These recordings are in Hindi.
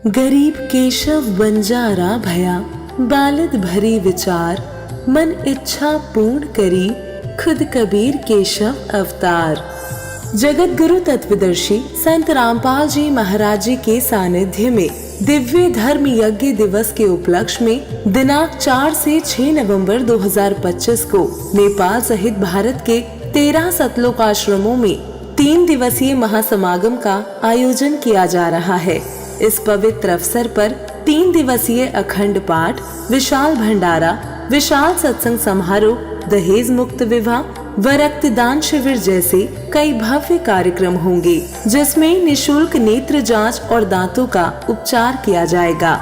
गरीब केशव बंजारा भया, बालद भरी विचार, मन इच्छा पूर्ण करी, खुद कबीर केशव अवतार। जगत गुरु तत्वदर्शी संत रामपाल जी महाराज जी के सानिध्य में दिव्य धर्म यज्ञ दिवस के उपलक्ष्य में दिनांक 4 से 6 नवंबर 2025 को नेपाल सहित भारत के 13 सतलोक आश्रमों में 3 दिवसीय महासमागम का आयोजन किया जा रहा है। इस पवित्र अवसर पर 3 दिवसीय अखंड पाठ, विशाल भंडारा, विशाल सत्संग समारोह, दहेज मुक्त विवाह व रक्तदान शिविर जैसे कई भव्य कार्यक्रम होंगे, जिसमें निशुल्क नेत्र जांच और दांतों का उपचार किया जाएगा।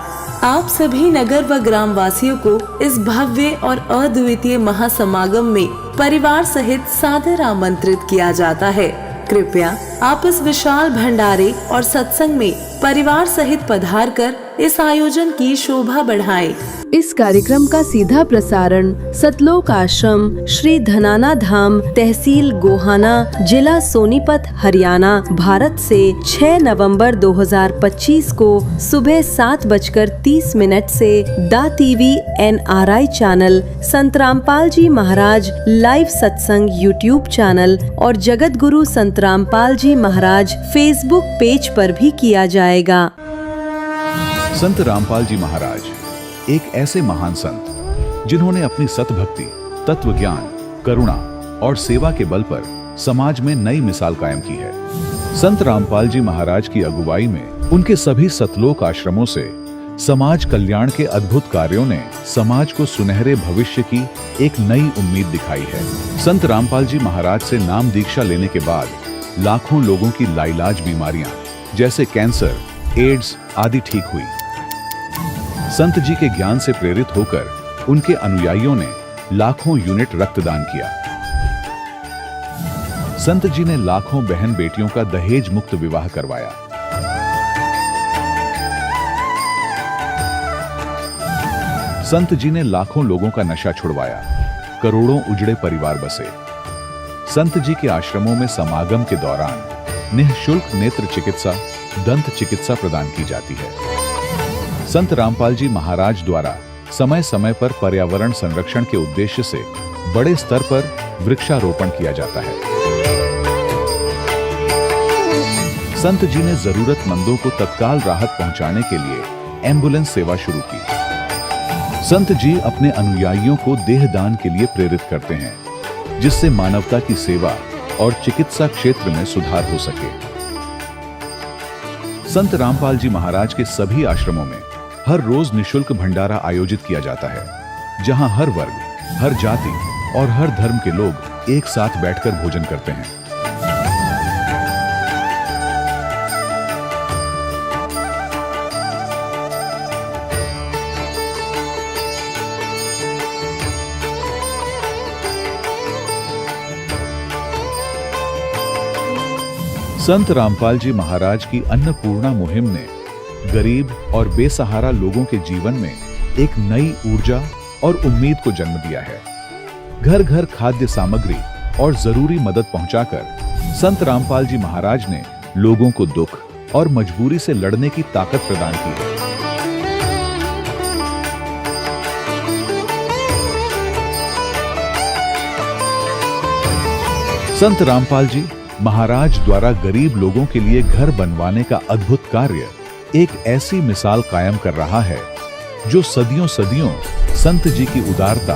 आप सभी नगर व ग्राम वासियों को इस भव्य और अद्वितीय महासमागम में परिवार सहित सादर आमंत्रित किया जाता है। कृपया आप इस विशाल भंडारे और सत्संग में परिवार सहित पधार कर इस आयोजन की शोभा बढ़ाएं। इस कार्यक्रम का सीधा प्रसारण सतलोक आश्रम श्री धनाना धाम, तहसील गोहाना, जिला सोनीपत, हरियाणा, भारत से 6 नवंबर 2025 को सुबह 7:30 से दा टीवी NRI चैनल, संत रामपाल जी महाराज लाइव सत्संग यूट्यूब चैनल और जगत गुरु संत रामपाल जी महाराज फेसबुक पेज पर भी किया जाएगा। संत रामपाल जी महाराज एक ऐसे महान संत जिन्होंने अपनी सतभक्ति, तत्व ज्ञान, करुणा और सेवा के बल पर समाज में नई मिसाल कायम की है। संत रामपाल जी महाराज की अगुवाई में उनके सभी सतलोक आश्रमों से समाज कल्याण के अद्भुत कार्यों ने समाज को सुनहरे भविष्य की एक नई उम्मीद दिखाई है। संत रामपाल जी महाराज से नाम दीक्षा लेने के बाद लाखों लोगों की लाइलाज बीमारियां जैसे कैंसर, एड्स आदि ठीक हुई। संत जी के ज्ञान से प्रेरित होकर उनके अनुयायियों ने लाखों यूनिट रक्तदान किया। संत जी ने लाखों बहन बेटियों का दहेज मुक्त विवाह करवाया। संत जी ने लाखों लोगों का नशा छुड़वाया, करोड़ों उजड़े परिवार बसे। संत जी के आश्रमों में समागम के दौरान निःशुल्क नेत्र चिकित्सा, दंत चिकित्सा प्रदान की जाती है। संत रामपाल जी महाराज द्वारा समय समय पर पर्यावरण संरक्षण के उद्देश्य से बड़े स्तर पर वृक्षारोपण किया जाता है। संत जी ने जरूरतमंदों को तत्काल राहत पहुंचाने के लिए एम्बुलेंस सेवा शुरू की। संत जी अपने अनुयायियों को देहदान के लिए प्रेरित करते हैं, जिससे मानवता की सेवा और चिकित्सा क्षेत्र में सुधार हो सके। संत रामपाल जी महाराज के सभी आश्रमों में हर रोज निशुल्क भंडारा आयोजित किया जाता है, जहां हर वर्ग, हर जाति और हर धर्म के लोग एक साथ बैठकर भोजन करते हैं। संत रामपाल जी महाराज की अन्नपूर्णा मुहिम ने गरीब और बेसहारा लोगों के जीवन में एक नई ऊर्जा और उम्मीद को जन्म दिया है। घर घर खाद्य सामग्री और जरूरी मदद पहुंचाकर संत रामपाल जी महाराज ने लोगों को दुख और मजबूरी से लड़ने की ताकत प्रदान की है। संत रामपाल जी महाराज द्वारा गरीब लोगों के लिए घर बनवाने का अद्भुत कार्य एक ऐसी मिसाल कायम कर रहा है जो सदियों सदियों संत जी की उदारता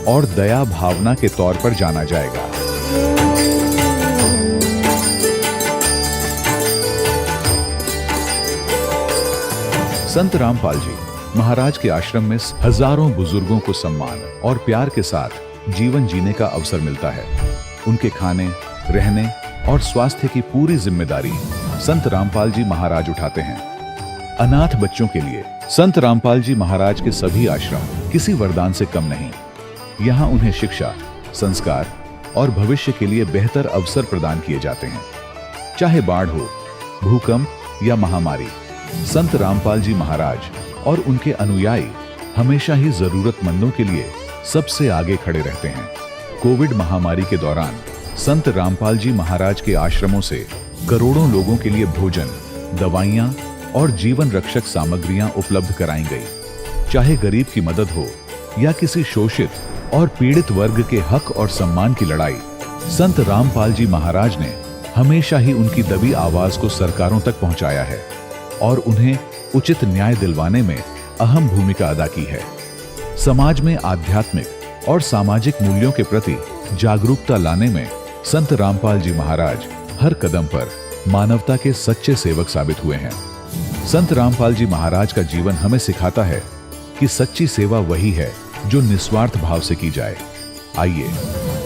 और दया भावना के तौर पर जाना जाएगा। संत रामपाल जी महाराज के आश्रम में हजारों बुजुर्गों को सम्मान और प्यार के साथ जीवन जीने का अवसर मिलता है। उनके खाने, रहने और स्वास्थ्य की पूरी जिम्मेदारी संत रामपाल जी महाराज उठाते हैं। अनाथ बच्चों के लिए संत रामपाल जी महाराज के सभी आश्रम किसी वरदान से कम नहीं। यहाँ उन्हें शिक्षा, संस्कार और भविष्य के लिए बेहतर अवसर प्रदान किए जाते हैं। चाहे बाढ़ हो, भूकंप या महामारी, संत रामपाल जी महाराज और उनके अनुयायी हमेशा ही जरूरतमंदों के लिए सबसे आगे खड़े रहते हैं। कोविड महामारी के दौरान संत रामपाल जी महाराज के आश्रमों से करोड़ों लोगों के लिए भोजन, दवाइयां और जीवन रक्षक सामग्रियां उपलब्ध कराई गई। चाहे गरीब की मदद हो या किसी शोषित और पीड़ित वर्ग के हक और सम्मान की लड़ाई, संत रामपाल जी महाराज ने हमेशा ही उनकी दबी आवाज को सरकारों तक पहुंचाया है और उन्हें उचित न्याय दिलवाने में अहम भूमिका अदा की है। समाज में आध्यात्मिक और सामाजिक मूल्यों के प्रति जागरूकता लाने में संत रामपाल जी महाराज हर कदम पर मानवता के सच्चे सेवक साबित हुए हैं। संत रामपाल जी महाराज का जीवन हमें सिखाता है कि सच्ची सेवा वही है जो निस्वार्थ भाव से की जाए। आइए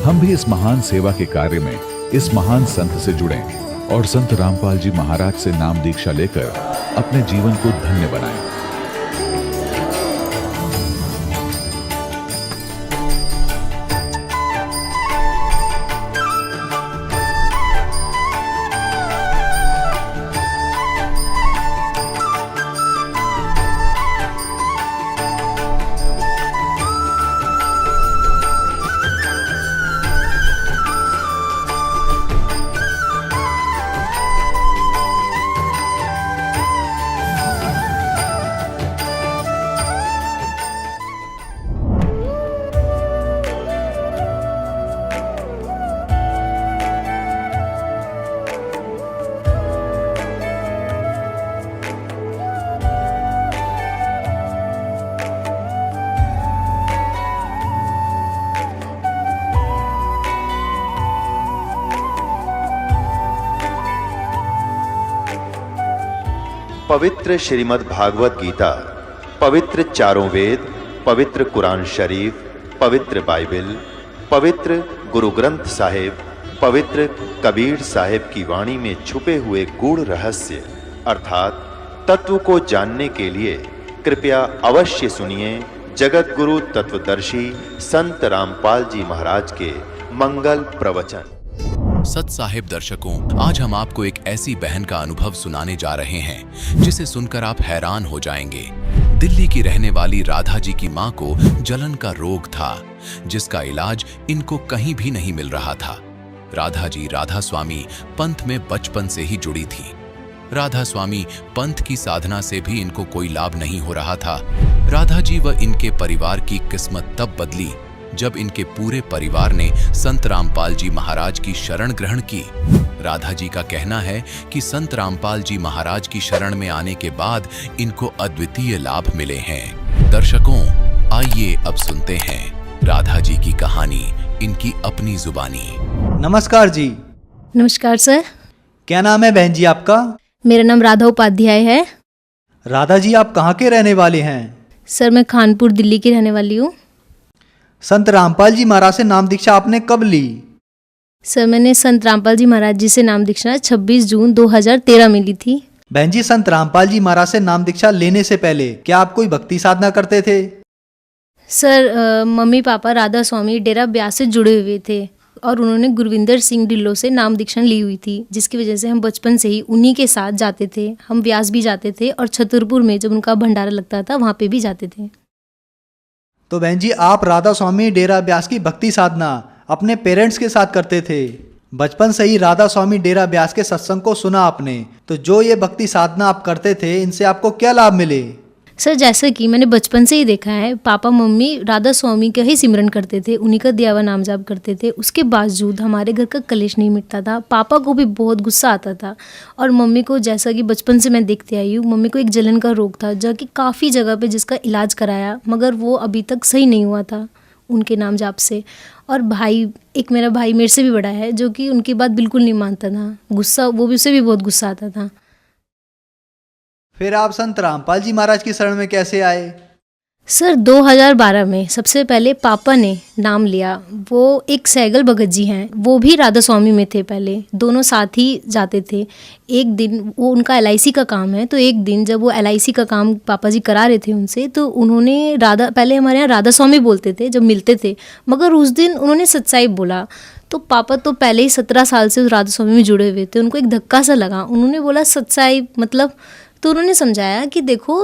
हम भी इस महान सेवा के कार्य में इस महान संत से जुड़ें और संत रामपाल जी महाराज से नाम दीक्षा लेकर अपने जीवन को धन्य बनाएं। पवित्र श्रीमद् भागवत गीता, पवित्र चारों वेद, पवित्र कुरान शरीफ, पवित्र बाइबल, पवित्र गुरु ग्रंथ साहिब, पवित्र कबीर साहिब की वाणी में छुपे हुए गूढ़ रहस्य अर्थात तत्व को जानने के लिए कृपया अवश्य सुनिए जगत गुरु तत्वदर्शी संत रामपाल जी महाराज के मंगल प्रवचन। सत साहिब दर्शकों, आज हम आपको एक ऐसी बहन का अनुभव सुनाने जा रहे हैं जिसे सुनकर आप हैरान हो जाएंगे। दिल्ली की रहने वाली राधा जी की मां को जलन का रोग था, जिसका इलाज इनको कहीं भी नहीं मिल रहा था। राधा जी राधा स्वामी पंथ में बचपन से ही जुड़ी थी। राधा स्वामी पंथ की साधना से भी इनको कोई लाभ नहीं हो रहा था। राधा जी व इनके परिवार की किस्मत तब बदली जब इनके पूरे परिवार ने संत रामपाल जी महाराज की शरण ग्रहण की। राधा जी का कहना है कि संत रामपाल जी महाराज की शरण में आने के बाद इनको अद्वितीय लाभ मिले हैं। दर्शकों, आइए अब सुनते हैं राधा जी की कहानी इनकी अपनी जुबानी। नमस्कार जी। नमस्कार सर। क्या नाम है बहन जी आपका? मेरा नाम राधा उपाध्याय है। राधा जी, आप कहाँ के रहने वाले हैं? सर मैं खानपुर दिल्ली की रहने वाली हूँ। संत रामपाल जी महाराज से नाम दीक्षा आपने कब ली? सर मैंने संत रामपाल जी महाराज जी से नाम दीक्षा 26 जून 2013 में ली थी। बहन जी, संत रामपाल जी महाराज से नाम दीक्षा लेने से पहले क्या आप कोई भक्ति साधना करते थे? सर मम्मी पापा राधा स्वामी डेरा ब्यास से जुड़े हुए थे और उन्होंने गुरविंदर सिंह ढिल्लों से नाम दीक्षा ली हुई थी, जिसकी वजह से हम बचपन से ही उन्हीं के साथ जाते थे। हम ब्यास भी जाते थे और छतरपुर में जब उनका भंडारा लगता था वहाँ पे भी जाते थे। तो बहन जी, आप राधा स्वामी डेरा ब्यास की भक्ति साधना अपने पेरेंट्स के साथ करते थे। बचपन से ही राधा स्वामी डेरा ब्यास के सत्संग को सुना आपने, तो जो ये भक्ति साधना आप करते थे, इनसे आपको क्या लाभ मिले? सर जैसा कि मैंने बचपन से ही देखा है, पापा मम्मी राधा स्वामी का ही सिमरन करते थे, उन्हीं का दिया हुआ नाम जाप करते थे। उसके बावजूद हमारे घर का कलेश नहीं मिटता था। पापा को भी बहुत गुस्सा आता था और मम्मी को, जैसा कि बचपन से मैं देखते आई हूँ, मम्मी को एक जलन का रोग था, जो कि काफ़ी जगह पे जिसका इलाज कराया मगर वो अभी तक सही नहीं हुआ था उनके नाम जाप से। और भाई, एक मेरा भाई मेरे से भी बड़ा है, जो कि उनकी बात बिल्कुल नहीं मानता था। गुस्सा, वो भी, उसे भी बहुत गुस्सा आता था। फिर आप संत रामपाल जी महाराज की शरण में कैसे आए? सर 2012 में सबसे पहले पापा ने नाम लिया। वो एक सैगल भगत जी हैं, वो भी राधा स्वामी में थे पहले, दोनों साथ ही जाते थे। एक दिन वो, उनका LIC का काम है, तो एक दिन जब वो LIC का काम पापा जी करा रहे थे उनसे, तो उन्होंने पहले हमारे यहाँ राधा स्वामी बोलते थे जब मिलते थे, मगर उस दिन उन्होंने सत्साई बोला। तो पापा तो पहले ही 17 साल से उस राधा स्वामी में जुड़े हुए थे, उनको एक धक्का सा लगा। उन्होंने बोला सत्साई मतलब, तो उन्होंने समझाया कि देखो,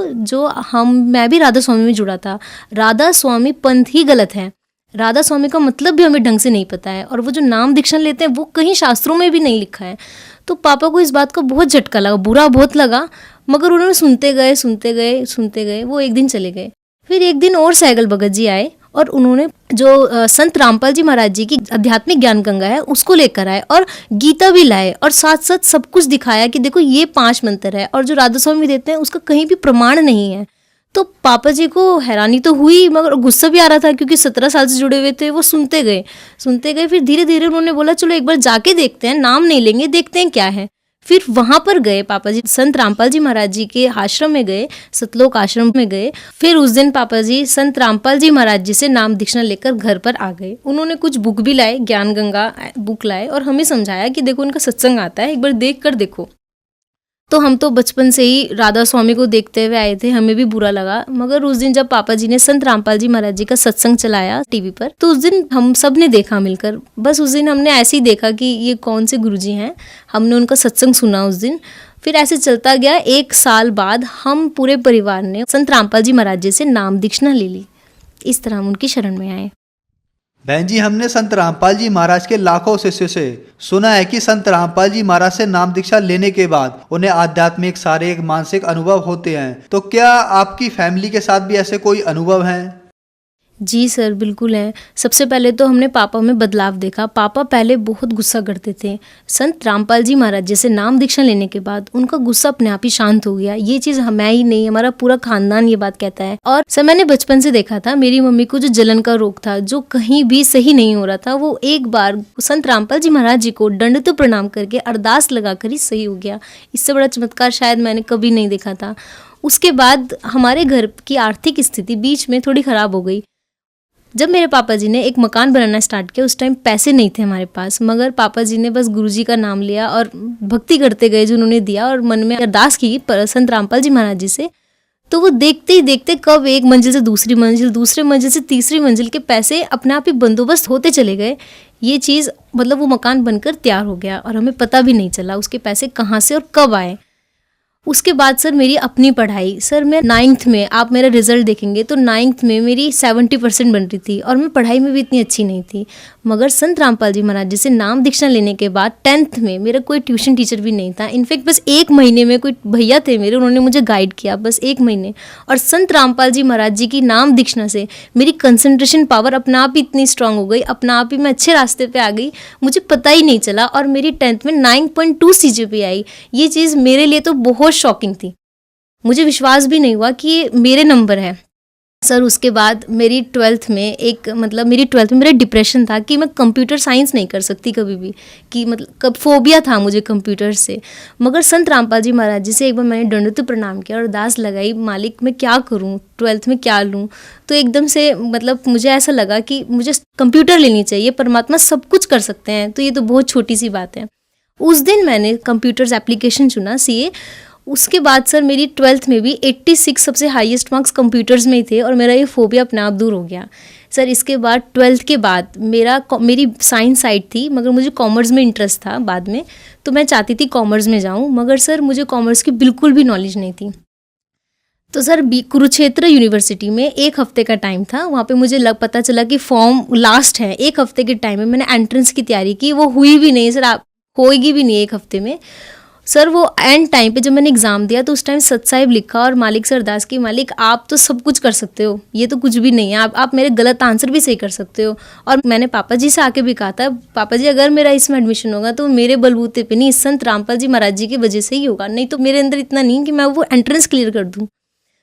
मैं भी राधा स्वामी में जुड़ा था, राधा स्वामी पंथ ही गलत है, राधा स्वामी का मतलब भी हमें ढंग से नहीं पता है, और वो जो नाम दीक्षा लेते हैं वो कहीं शास्त्रों में भी नहीं लिखा है। तो पापा को इस बात का बहुत झटका लगा, बुरा बहुत लगा। मगर उन्होंने सुनते गए, वो एक दिन चले गए। फिर एक दिन और सैगल भगत जी आए और उन्होंने जो संत रामपाल जी महाराज जी की आध्यात्मिक ज्ञान गंगा है उसको लेकर आए और गीता भी लाए और साथ साथ सब कुछ दिखाया कि देखो ये 5 मंत्र है और जो राधा स्वामी देते हैं उसका कहीं भी प्रमाण नहीं है। तो पापा जी को हैरानी तो हुई मगर गुस्सा भी आ रहा था क्योंकि 17 साल से जुड़े हुए थे। वो सुनते गए। फिर धीरे धीरे उन्होंने बोला चलो एक बार जाके देखते हैं, नाम नहीं लेंगे, देखते हैं क्या है। फिर वहां पर गए पापा जी, संत रामपाल जी महाराज जी के आश्रम में गए, सतलोक आश्रम में गए। फिर उस दिन पापा जी संत रामपाल जी महाराज जी से नाम दीक्षां लेकर घर पर आ गए। उन्होंने कुछ बुक भी लाए, ज्ञान गंगा बुक लाए और हमें समझाया कि देखो उनका सत्संग आता है, एक बार देख कर देखो। तो हम तो बचपन से ही राधा स्वामी को देखते हुए आए थे, हमें भी बुरा लगा। मगर उस दिन जब पापा जी ने संत रामपाल जी महाराज जी का सत्संग चलाया टीवी पर, तो उस दिन हम सब ने देखा मिलकर। बस उस दिन हमने ऐसे ही देखा कि ये कौन से गुरुजी हैं, हमने उनका सत्संग सुना उस दिन। फिर ऐसे चलता गया। 1 साल बाद हम पूरे परिवार ने संत रामपाल जी महाराज जी से नाम दीक्षां ले ली। इस तरह हम उनकी शरण में आए। बहन जी, हमने संत रामपाल जी महाराज के लाखों शिष्यों से सुना है कि संत रामपाल जी महाराज से नाम दीक्षा लेने के बाद उन्हें आध्यात्मिक, शारीरिक, मानसिक अनुभव होते हैं। तो क्या आपकी फैमिली के साथ भी ऐसे कोई अनुभव हैं? जी सर, बिल्कुल है। सबसे पहले तो हमने पापा में बदलाव देखा। पापा पहले बहुत गुस्सा करते थे। संत रामपाल जी महाराज जैसे नाम दीक्षा लेने के बाद उनका गुस्सा अपने आप ही शांत हो गया। ये चीज़ मैं ही नहीं, हमारा पूरा खानदान ये बात कहता है। और सर मैंने बचपन से देखा था, मेरी मम्मी को जो जलन का रोग था, जो कहीं भी सही नहीं हो रहा था, वो एक बार संत रामपाल जी महाराज जी को दंडवत प्रणाम करके अरदास लगाकर ही सही हो गया। इससे बड़ा चमत्कार शायद मैंने कभी नहीं देखा था। उसके बाद हमारे घर की आर्थिक स्थिति बीच में थोड़ी खराब हो गई। जब मेरे पापा जी ने एक मकान बनाना स्टार्ट किया, उस टाइम पैसे नहीं थे हमारे पास, मगर पापा जी ने बस गुरुजी का नाम लिया और भक्ति करते गए जो उन्होंने दिया, और मन में अरदास की संत रामपाल जी महाराज जी से। तो वो देखते ही देखते कब एक मंजिल से दूसरी मंजिल, दूसरे मंजिल से तीसरी मंजिल के पैसे अपने आप ही बंदोबस्त होते चले गए। ये चीज़ मतलब वो मकान बनकर तैयार हो गया और हमें पता भी नहीं चला उसके पैसे कहाँ से और कब आए। उसके बाद सर मेरी अपनी पढ़ाई, सर मैं 9th में, आप मेरा रिजल्ट देखेंगे तो 9th में मेरी 70% बन रही थी और मैं पढ़ाई में भी इतनी अच्छी नहीं थी। मगर संत रामपाल जी महाराज जी से नाम दीक्षा लेने के बाद 10th में मेरा कोई ट्यूशन टीचर भी नहीं था। इनफैक्ट बस 1 महीने में कोई भैया थे मेरे, उन्होंने मुझे गाइड किया बस 1 महीने। और संत रामपाल जी महाराज जी की नाम दीक्षा से मेरी कंसंट्रेशन पावर अपने आप ही इतनी स्ट्रांग हो गई, अपने आप ही मैं अच्छे रास्ते पे आ गई, मुझे पता ही नहीं चला। और मेरी 10th में 9.2 CGPA आई। ये चीज़ मेरे लिए तो बहुत शॉकिंग थी, मुझे विश्वास भी नहीं हुआ कि ये मेरे नंबर है। सर उसके बाद मेरी 12th में मेरा डिप्रेशन था कि मैं कंप्यूटर साइंस नहीं कर सकती कभी भी, कि मतलब कब फोबिया था मुझे कंप्यूटर से। मगर संत रामपाल जी महाराज जी से एक बार मैंने दंडवत प्रणाम किया और अरदास लगाई, मालिक मैं क्या करूं, 12th में क्या लूं। तो एकदम से मतलब मुझे ऐसा लगा कि मुझे कंप्यूटर लेनी चाहिए, परमात्मा सब कुछ कर सकते हैं, तो ये तो बहुत छोटी सी बात है। उस दिन मैंने कंप्यूटर्स एप्लीकेशन चुना, CA। उसके बाद सर मेरी 12th में भी 86 सबसे हाईएस्ट मार्क्स कंप्यूटर्स में ही थे और मेरा ये फोबिया अपने आप दूर हो गया। सर इसके बाद 12th के बाद मेरी साइंस साइड थी, मगर मुझे कॉमर्स में इंटरेस्ट था बाद में, तो मैं चाहती थी कॉमर्स में जाऊं, मगर सर मुझे कॉमर्स की बिल्कुल भी नॉलेज नहीं थी। तो सर कुरुक्षेत्र यूनिवर्सिटी में 1 हफ्ते का टाइम था, वहाँ पे मुझे पता चला कि फॉर्म लास्ट है। 1 हफ्ते के टाइम में मैंने एंट्रेंस की तैयारी की, वो हुई भी नहीं सर, होएगी भी नहीं 1 हफ्ते में। सर वो एंड टाइम पे जब मैंने एग्ज़ाम दिया तो उस टाइम सत साहिब लिखा और मालिक से अरदास की, मालिक आप तो सब कुछ कर सकते हो, ये तो कुछ भी नहीं है, आप मेरे गलत आंसर भी सही कर सकते हो। और मैंने पापा जी से आके भी कहा था, पापा जी अगर मेरा इसमें एडमिशन होगा तो मेरे बलबूते पे नहीं, संत रामपाल जी महाराज जी की वजह से ही होगा, नहीं तो मेरे अंदर इतना नहीं कि मैं वो एंट्रेंस क्लियर कर दूँ।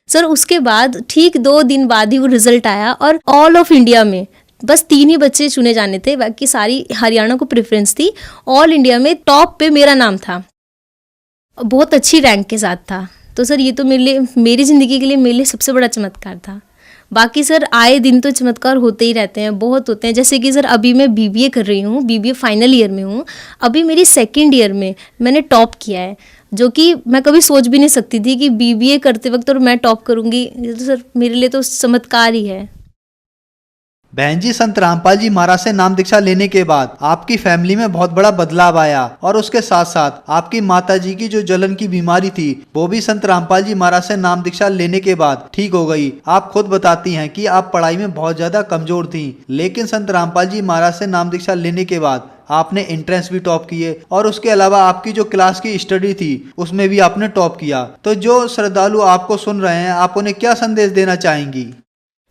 सर उसके बाद ठीक 2 दिन बाद ही वो रिजल्ट आया और ऑल ऑफ इंडिया में बस 3 ही बच्चे चुने जाने थे, बाकी सारी हरियाणा को प्रेफरेंस थी। ऑल इंडिया में टॉप पे मेरा नाम था, बहुत अच्छी रैंक के साथ था। तो सर ये तो मेरी ज़िंदगी के लिए मेरे लिए सबसे बड़ा चमत्कार था। बाकी सर आए दिन तो चमत्कार होते ही रहते हैं, बहुत होते हैं। जैसे कि सर अभी मैं BBA कर रही हूँ, BBA फाइनल ईयर में हूँ, अभी मेरी 2nd ईयर में मैंने टॉप किया है, जो कि मैं कभी सोच भी नहीं सकती थी कि BBA करते वक्त और मैं टॉप करूँगी। ये तो सर मेरे लिए तो चमत्कार ही है। बहन जी, संत रामपाल जी महाराज से नाम दीक्षा लेने के बाद आपकी फैमिली में बहुत बड़ा बदलाव आया और उसके साथ साथ आपकी माता जी की जो जलन की बीमारी थी वो भी संत रामपाल जी महाराज से नाम दीक्षा लेने के बाद ठीक हो गई। आप खुद बताती हैं कि आप पढ़ाई में बहुत ज्यादा कमजोर थी, लेकिन संत रामपाल जी महाराज से नाम दीक्षा लेने के बाद आपने एंट्रेंस भी टॉप किए और उसके अलावा आपकी जो क्लास की स्टडी थी उसमें भी आपने टॉप किया। तो जो श्रद्धालु आपको सुन रहे हैं, आप उन्हें क्या संदेश देना चाहेंगी?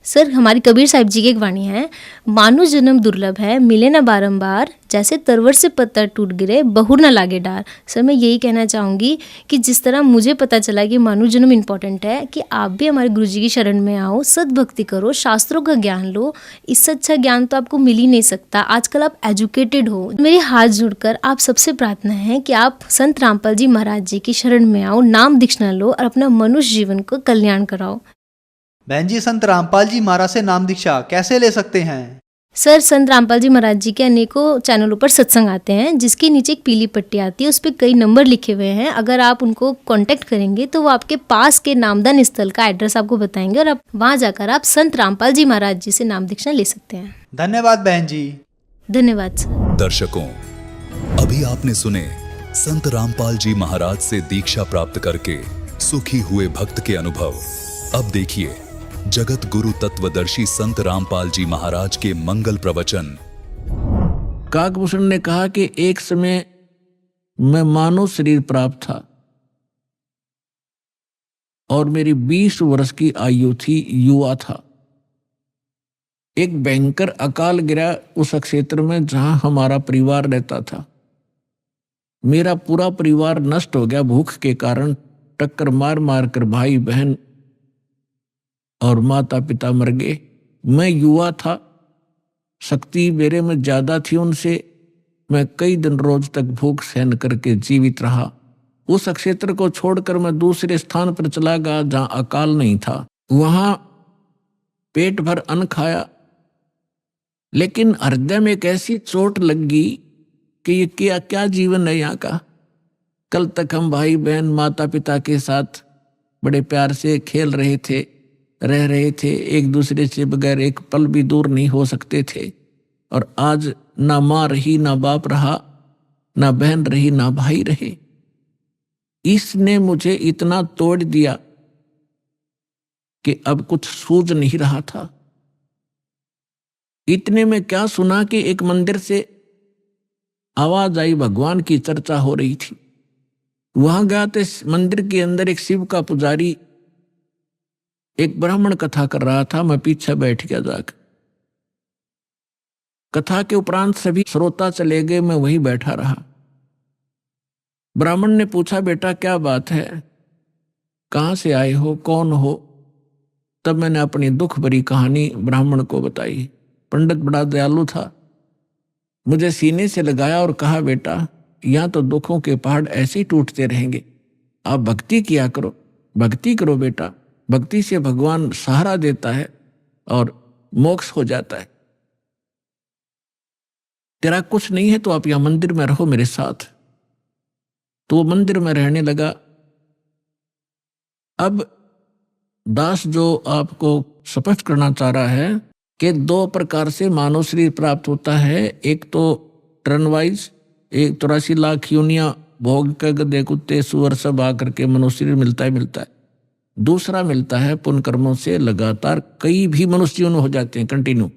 सर, हमारी कबीर साहिब जी की एक वाणी है, मानुष जन्म दुर्लभ है, मिले ना बारंबार, जैसे तरवर से पत्थर टूट गिरे, बहुर ना लागे डार। सर, मैं यही कहना चाहूँगी कि जिस तरह मुझे पता चला कि मानुष जन्म इम्पॉर्टेंट है, कि आप भी हमारे गुरु जी की शरण में आओ, सद्भक्ति करो, शास्त्रों का ज्ञान लो। इससे अच्छा ज्ञान तो आपको मिल ही नहीं सकता। आजकल आप एजुकेटेड हो। मेरे हाथ जोड़कर आप सबसे प्रार्थना है कि आप संत रामपाल जी महाराज जी की शरण में आओ, नाम दीक्षाना लो और अपना मनुष्य जीवन को कल्याण कराओ। बहन जी, संत रामपाल जी महाराज से नाम दीक्षा कैसे ले सकते हैं? सर, संत रामपाल जी महाराज जी के अनेकों चैनलों पर सत्संग आते हैं, जिसके नीचे एक पीली पट्टी आती है, उस पर कई नंबर लिखे हुए हैं। अगर आप उनको कांटेक्ट करेंगे तो वो आपके पास के नामदान स्थल का एड्रेस आपको बताएंगे और आप वहां जाकर आप संत रामपाल जी महाराज जी से नाम दीक्षा ले सकते हैं। धन्यवाद बहन जी। धन्यवाद सर। दर्शकों, अभी आपने सुने संत रामपाल जी महाराज से दीक्षा प्राप्त करके सुखी हुए भक्त के अनुभव। अब देखिए जगत गुरु तत्वदर्शी संत रामपाल जी महाराज के मंगल प्रवचन। काकभूषण ने कहा कि एक समय मैं मानव शरीर प्राप्त था और मेरी 20 वर्ष की आयु थी, युवा था। एक भयंकर अकाल गिरा उस क्षेत्र में जहां हमारा परिवार रहता था। मेरा पूरा परिवार नष्ट हो गया भूख के कारण। टक्कर मार मार कर भाई बहन और माता पिता मर गए। मैं युवा था, शक्ति मेरे में ज्यादा थी उनसे। मैं कई दिन रोज तक भूख सहन करके जीवित रहा। उस क्षेत्र को छोड़कर मैं दूसरे स्थान पर चला गया जहां अकाल नहीं था। वहां पेट भर अन्न खाया, लेकिन हृदय में एक ऐसी चोट लग गई कि ये क्या क्या जीवन है यहाँ का। कल तक हम भाई बहन माता पिता के साथ बड़े प्यार से खेल रहे थे, रह रहे थे, एक दूसरे से बगैर एक पल भी दूर नहीं हो सकते थे। और आज ना माँ रही, ना बाप रहा, ना बहन रही, ना भाई रहे। इसने मुझे इतना तोड़ दिया कि अब कुछ सूझ नहीं रहा था। इतने में क्या सुना कि एक मंदिर से आवाज आई, भगवान की चर्चा हो रही थी। वहां गया तो मंदिर के अंदर एक शिव का पुजारी एक ब्राह्मण कथा कर रहा था। मैं पीछे बैठ गया जाकर। कथा के उपरांत सभी श्रोता चले गए, मैं वहीं बैठा रहा। ब्राह्मण ने पूछा, बेटा क्या बात है, कहां से आए हो, कौन हो? तब मैंने अपनी दुख भरी कहानी ब्राह्मण को बताई। पंडित बड़ा दयालु था, मुझे सीने से लगाया और कहा, बेटा यहां तो दुखों के पहाड़ ऐसे ही टूटते रहेंगे, आप भक्ति किया करो, भक्ति करो बेटा। भक्ति से भगवान सहारा देता है और मोक्ष हो जाता है। तेरा कुछ नहीं है तो आप यहां मंदिर में रहो मेरे साथ। तो वो मंदिर में रहने लगा। अब दास जो आपको स्पष्ट करना चाह रहा है कि 2 प्रकार से मानव शरीर प्राप्त होता है। एक तो टर्न वाइज, एक 83 लाख योनियां भोग के गधे कुत्ते सुअर सब आकर के मनुष्य शरीर मिलता है। दूसरा मिलता है पुण्य कर्मों से लगातार कई भी मनुष्य जीवन हो जाते हैं कंटिन्यू।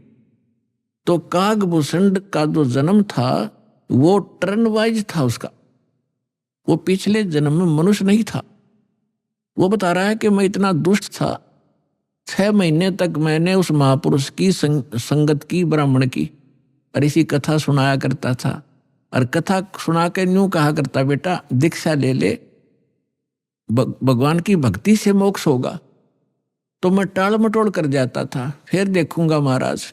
तो काकभूषण का जो जन्म था वो टर्न वाइज था उसका। वो पिछले जन्म में मनुष्य नहीं था। वो बता रहा है कि मैं इतना दुष्ट था, 6 महीने तक मैंने उस महापुरुष की संगत की, ब्राह्मण की, और इसी कथा सुनाया करता था। और कथा सुना के यूं कहा करता, बेटा दीक्षा ले ले, भगवान की भक्ति से मोक्ष होगा। तो मैं टाल मटोल कर जाता था, फिर देखूंगा महाराज,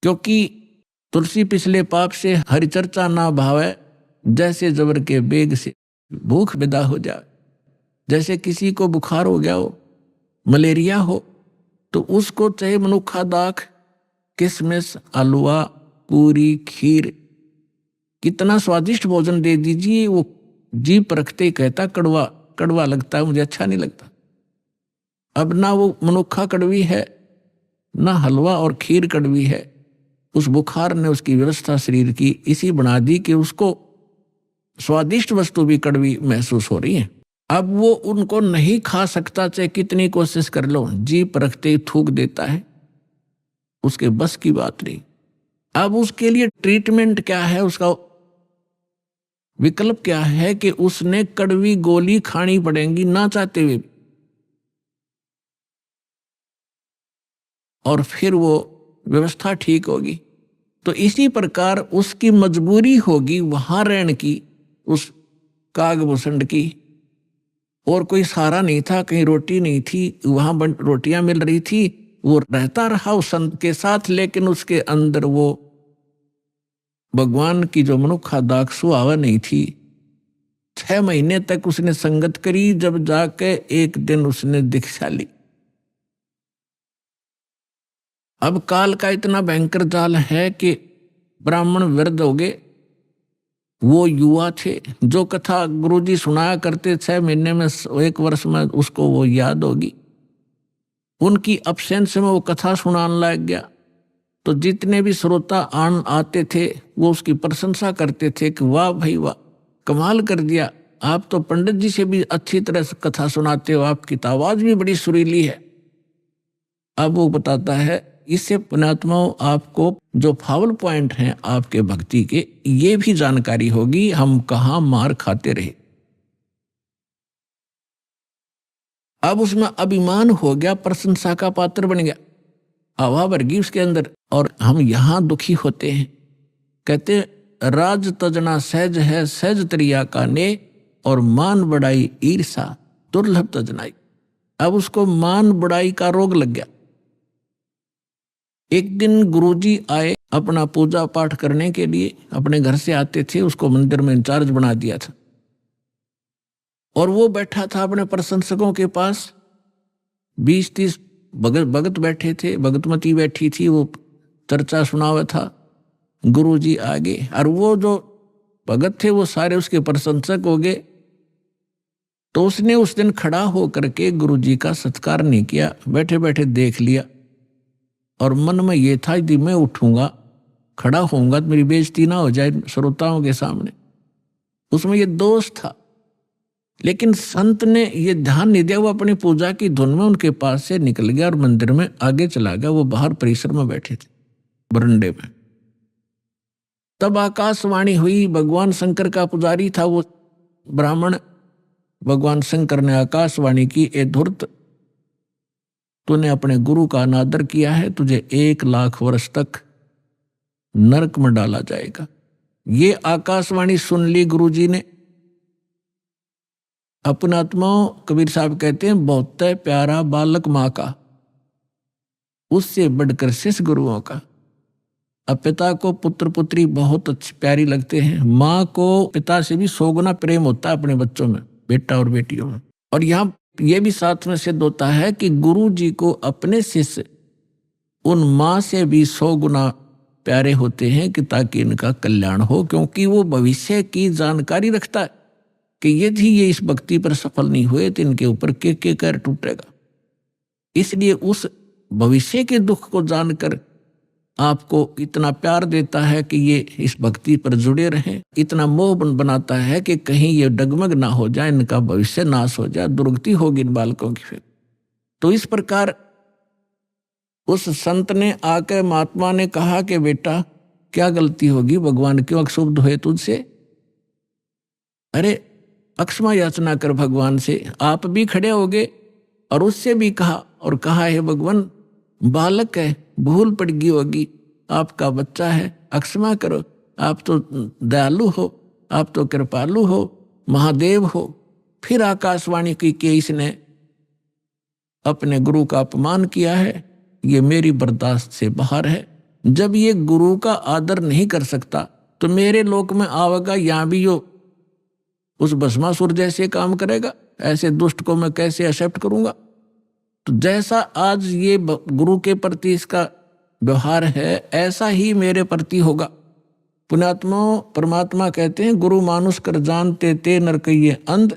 क्योंकि तुलसी पिछले पाप से हरि चर्चा ना भावे, जैसे जबर के बेग से भूख विदा हो जाए। जैसे किसी को बुखार हो गया हो, मलेरिया हो, तो उसको चाहे मनुखा दाख, किशमिश, हलवा, पूरी, खीर, कितना स्वादिष्ट भोजन दे दीजिए, वो जी परखते ही कहता कड़वा कड़वा लगता है, मुझे अच्छा नहीं लगता। अब ना वो मनुखा कड़वी है, ना हलवा और खीर कड़वी है। उस बुखार ने उसकी व्यवस्था शरीर की इसी बना दी कि उसको स्वादिष्ट वस्तु भी कड़वी महसूस हो रही है। अब वो उनको नहीं खा सकता, चाहे कितनी कोशिश कर लो, जी परखते ही थूक देता है, उसके बस की बात नहीं। अब उसके लिए ट्रीटमेंट क्या है, उसका विकल्प क्या है कि उसने कड़वी गोली खानी पड़ेगी ना चाहते हुए, और फिर वो व्यवस्था ठीक होगी। तो इसी प्रकार उसकी मजबूरी होगी वहां रहने की, उस कागभूषण की, और कोई सहारा नहीं था, कहीं रोटी नहीं थी, वहां रोटियां मिल रही थी, वो रहता रहा उस संत के साथ, लेकिन उसके अंदर वो भगवान की जो मनुखा दाख सुहावा नहीं थी। 6 महीने तक उसने संगत करी, जब जाके एक दिन उसने दीक्षा ली। अब काल का इतना भयंकर जाल है कि ब्राह्मण वृद्ध हो गए, वो युवा थे, जो कथा गुरुजी सुनाया करते 6 महीने में 1 वर्ष में उसको वो याद होगी। उनकी अब्सेंस में वो कथा सुनाने लग गया, तो जितने भी श्रोता आते थे वो उसकी प्रशंसा करते थे कि वाह भाई वाह, कमाल कर दिया, आप तो पंडित जी से भी अच्छी तरह से कथा सुनाते हो, आपकी तो आवाज भी बड़ी सुरीली है। अब वो बताता है, इससे पुण्यात्माओं आपको जो फाउल पॉइंट हैं आपके भक्ति के, ये भी जानकारी होगी, हम कहाँ मार खाते रहे। अब उसमें अभिमान हो गया, प्रशंसा का पात्र बन गया, हवा भर गई उसके अंदर, और हम यहां दुखी होते हैं। कहते राज तजना सहज है, सहज तरिया का ने, और मान बढ़ाई ईर्षा दुर्लभ तजनाई। अब उसको मान बढ़ाई का रोग लग गया। एक दिन गुरुजी आए अपना पूजा पाठ करने के लिए, अपने घर से आते थे, उसको मंदिर में इंचार्ज बना दिया था, और वो बैठा था अपने प्रशंसकों के पास। 20-30 भगत बैठे थे, भगतमती बैठी थी, वो चर्चा सुना हुआ था। गुरुजी आगे, और वो जो भगत थे वो सारे उसके प्रशंसक हो गए। तो उसने उस दिन खड़ा होकर के गुरुजी का सत्कार नहीं किया, बैठे बैठे देख लिया, और मन में ये था यदि मैं उठूंगा खड़ा होऊंगा तो मेरी बेइज्जती ना हो जाए श्रोताओं के सामने। उसमें ये दोष था, लेकिन संत ने ये ध्यान नहीं दिया, वो अपनी पूजा की धुन में उनके पास से निकल गया और मंदिर में आगे चला गया। वो बाहर परिसर में बैठे थे बरंडे में। तब आकाशवाणी हुई, भगवान शंकर का पुजारी था वो ब्राह्मण। भगवान शंकर ने आकाशवाणी की, ए धूर्त, तूने अपने गुरु का अनादर किया है, तुझे 1 लाख वर्ष तक नरक में डाला जाएगा। ये आकाशवाणी सुन ली गुरुजी ने। अपने आत्माओं, कबीर साहब कहते हैं, बहुत प्यारा बालक माँ का, उससे बढ़कर शिष्य गुरुओं का। अब पिता को पुत्र पुत्री बहुत अच्छी प्यारी लगते हैं, माँ को पिता से भी 100 गुना प्रेम होता है अपने बच्चों में, बेटा और बेटियों में। और यहाँ ये भी साथ में सिद्ध होता है कि गुरु जी को अपने शिष्य उन माँ से भी 100 गुना प्यारे होते हैं, कि ताकि इनका कल्याण हो, क्योंकि वो भविष्य की जानकारी रखता है कि यदि ये इस भक्ति पर सफल नहीं हुए तो इनके ऊपर के कर टूटेगा। इसलिए उस भविष्य के दुख को जानकर आपको इतना प्यार देता है कि ये इस भक्ति पर जुड़े रहें, इतना मोह बनाता है कि कहीं ये डगमग ना हो जाए, इनका भविष्य नाश हो जाए, दुर्गति होगी इन बालकों की। फिर तो इस प्रकार उस संत ने आकर महात्मा ने कहा कि बेटा क्या गलती होगी, भगवान क्यों अक्षुब्ध हुए तुझसे? अरे अक्षमा याचना कर भगवान से। आप भी खड़े हो गए और उससे भी कहा, और कहा है भगवान बालक है, भूल पड़ गई होगी, आपका बच्चा है, अक्षमा करो, आप तो दयालु हो, आप तो कृपालु हो, महादेव हो। फिर आकाशवाणी की कि इसने अपने गुरु का अपमान किया है, ये मेरी बर्दाश्त से बाहर है। जब ये गुरु का आदर नहीं कर सकता तो मेरे लोक में आवेगा, यहाँ भी यो उस भस्मासुर जैसे काम करेगा। ऐसे दुष्ट को मैं कैसे एक्सेप्ट करूंगा? तो जैसा आज ये गुरु के प्रति इसका व्यवहार है, ऐसा ही मेरे प्रति होगा। पुण्यात्मा परमात्मा कहते हैं, गुरु मानुष कर जानते ते नर कहिए अंध,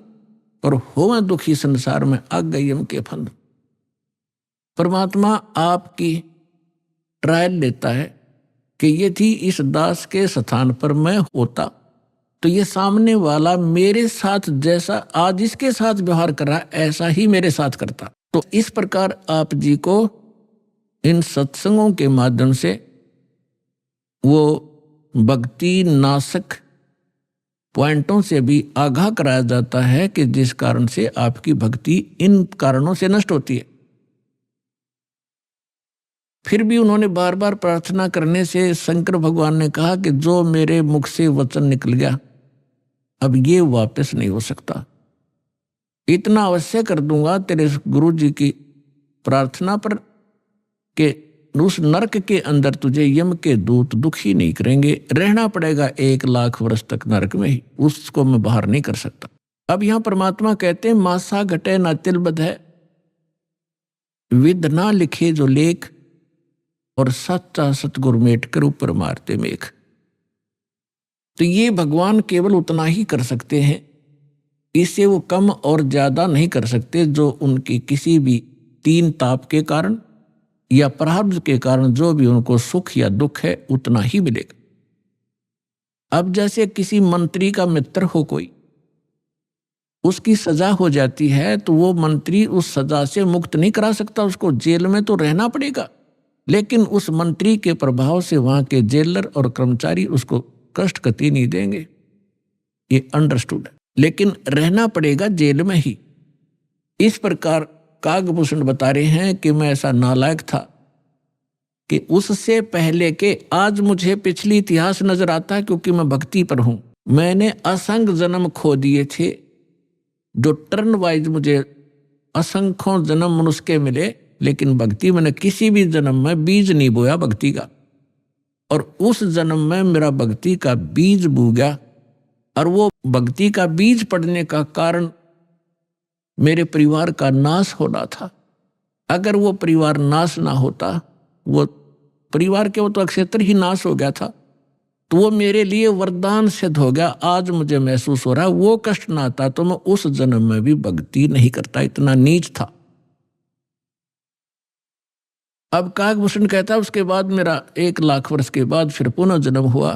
पर हो दुखी संसार में आग गयम के फंद। परमात्मा आपकी ट्रायल लेता है कि यदि इस दास के स्थान पर मैं होता तो ये सामने वाला मेरे साथ जैसा आज इसके साथ व्यवहार कर रहा है, ऐसा ही मेरे साथ करता। तो इस प्रकार आप जी को इन सत्संगों के माध्यम से वो भक्ति नाशक पॉइंटों से भी आगाह कराया जाता है कि जिस कारण से आपकी भक्ति इन कारणों से नष्ट होती है। फिर भी उन्होंने बार बार प्रार्थना करने से शंकर भगवान ने कहा कि जो मेरे मुख से वचन निकल गया अब ये वापस नहीं हो सकता, इतना अवश्य कर दूंगा तेरे गुरु जी की प्रार्थना पर कि उस नरक के अंदर तुझे यम के दूत दुखी नहीं करेंगे, रहना पड़ेगा 1,00,000 वर्ष तक नरक में ही, उसको मैं बाहर नहीं कर सकता। अब यहां परमात्मा कहते हैं मासा घटे ना तिलबद है, विद ना लिखे जो लेख, और सच्चा सतगुरु मेट कर ऊपर मारते मेघ। तो ये भगवान केवल उतना ही कर सकते हैं, इससे वो कम और ज्यादा नहीं कर सकते, जो उनकी किसी भी 3 ताप के कारण या प्रारब्ध के कारण जो भी उनको सुख या दुख है उतना ही मिलेगा। अब जैसे किसी मंत्री का मित्र हो कोई, उसकी सजा हो जाती है तो वो मंत्री उस सजा से मुक्त नहीं करा सकता, उसको जेल में तो रहना पड़ेगा, लेकिन उस मंत्री के प्रभाव से वहां के जेलर और कर्मचारी उसको कष्ट कति नहीं देंगे, ये अंडरस्टूड है, लेकिन रहना पड़ेगा जेल में ही। इस प्रकार कागभूषण बता रहे हैं कि मैं ऐसा नालायक था कि उससे पहले के आज मुझे पिछली इतिहास नजर आता है, क्योंकि मैं भक्ति पर हूं। मैंने असंख्य जन्म खो दिए थे, जो टर्न वाइज मुझे असंख्यों जन्म मनुष्य के मिले, लेकिन भक्ति मैंने किसी भी जन्म में बीज नहीं बोया भक्ति का, और उस जन्म में मेरा भक्ति का बीज बू गया, और वो भक्ति का बीज पड़ने का कारण मेरे परिवार का नाश होना था। अगर वो परिवार नाश ना होता, वो परिवार के वो तो अक्षेत्र ही नाश हो गया था, तो वो मेरे लिए वरदान सिद्ध हो गया। आज मुझे महसूस हो रहा है वो कष्ट ना आता तो मैं उस जन्म में भी भक्ति नहीं करता, इतना नीच था। अब कागभूषण कहता उसके बाद मेरा 1,00,000 वर्ष के बाद फिर पुनः जन्म हुआ,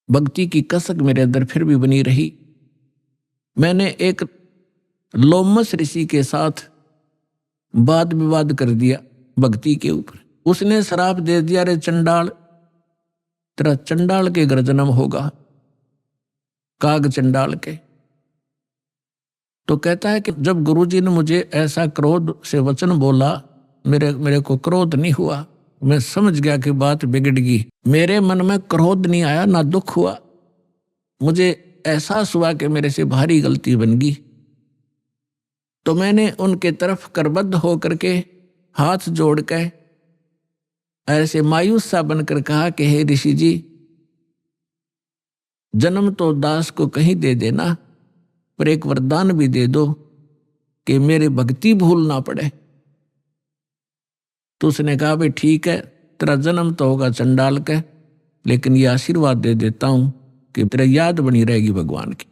भक्ति की कसक मेरे अंदर फिर भी बनी रही। मैंने एक लोमस ऋषि के साथ वाद विवाद कर दिया भक्ति के ऊपर। उसने श्राप दे दिया, रे चंडाल, तेरा चंडाल के घर जन्म होगा, काग चंडाल के। तो कहता है कि जब गुरुजी ने मुझे ऐसा क्रोध से वचन बोला, मेरे को क्रोध नहीं हुआ, मैं समझ गया कि बात बिगड़ गई। मेरे मन में क्रोध नहीं आया, ना दुख हुआ, मुझे एहसास हुआ कि मेरे से भारी गलती बन गई। तो मैंने उनके तरफ करबद्ध होकर के हाथ जोड़ के ऐसे मायूस सा बनकर कहा कि हे ऋषि जी, जन्म तो दास को कहीं दे देना, पर एक वरदान भी दे दो कि मेरे भक्ति भूल ना पड़े। तो उसने कहा भाई ठीक है, तेरा जन्म तो होगा चंडाल के, लेकिन ये आशीर्वाद दे देता हूं कि तेरा याद बनी रहेगी भगवान की।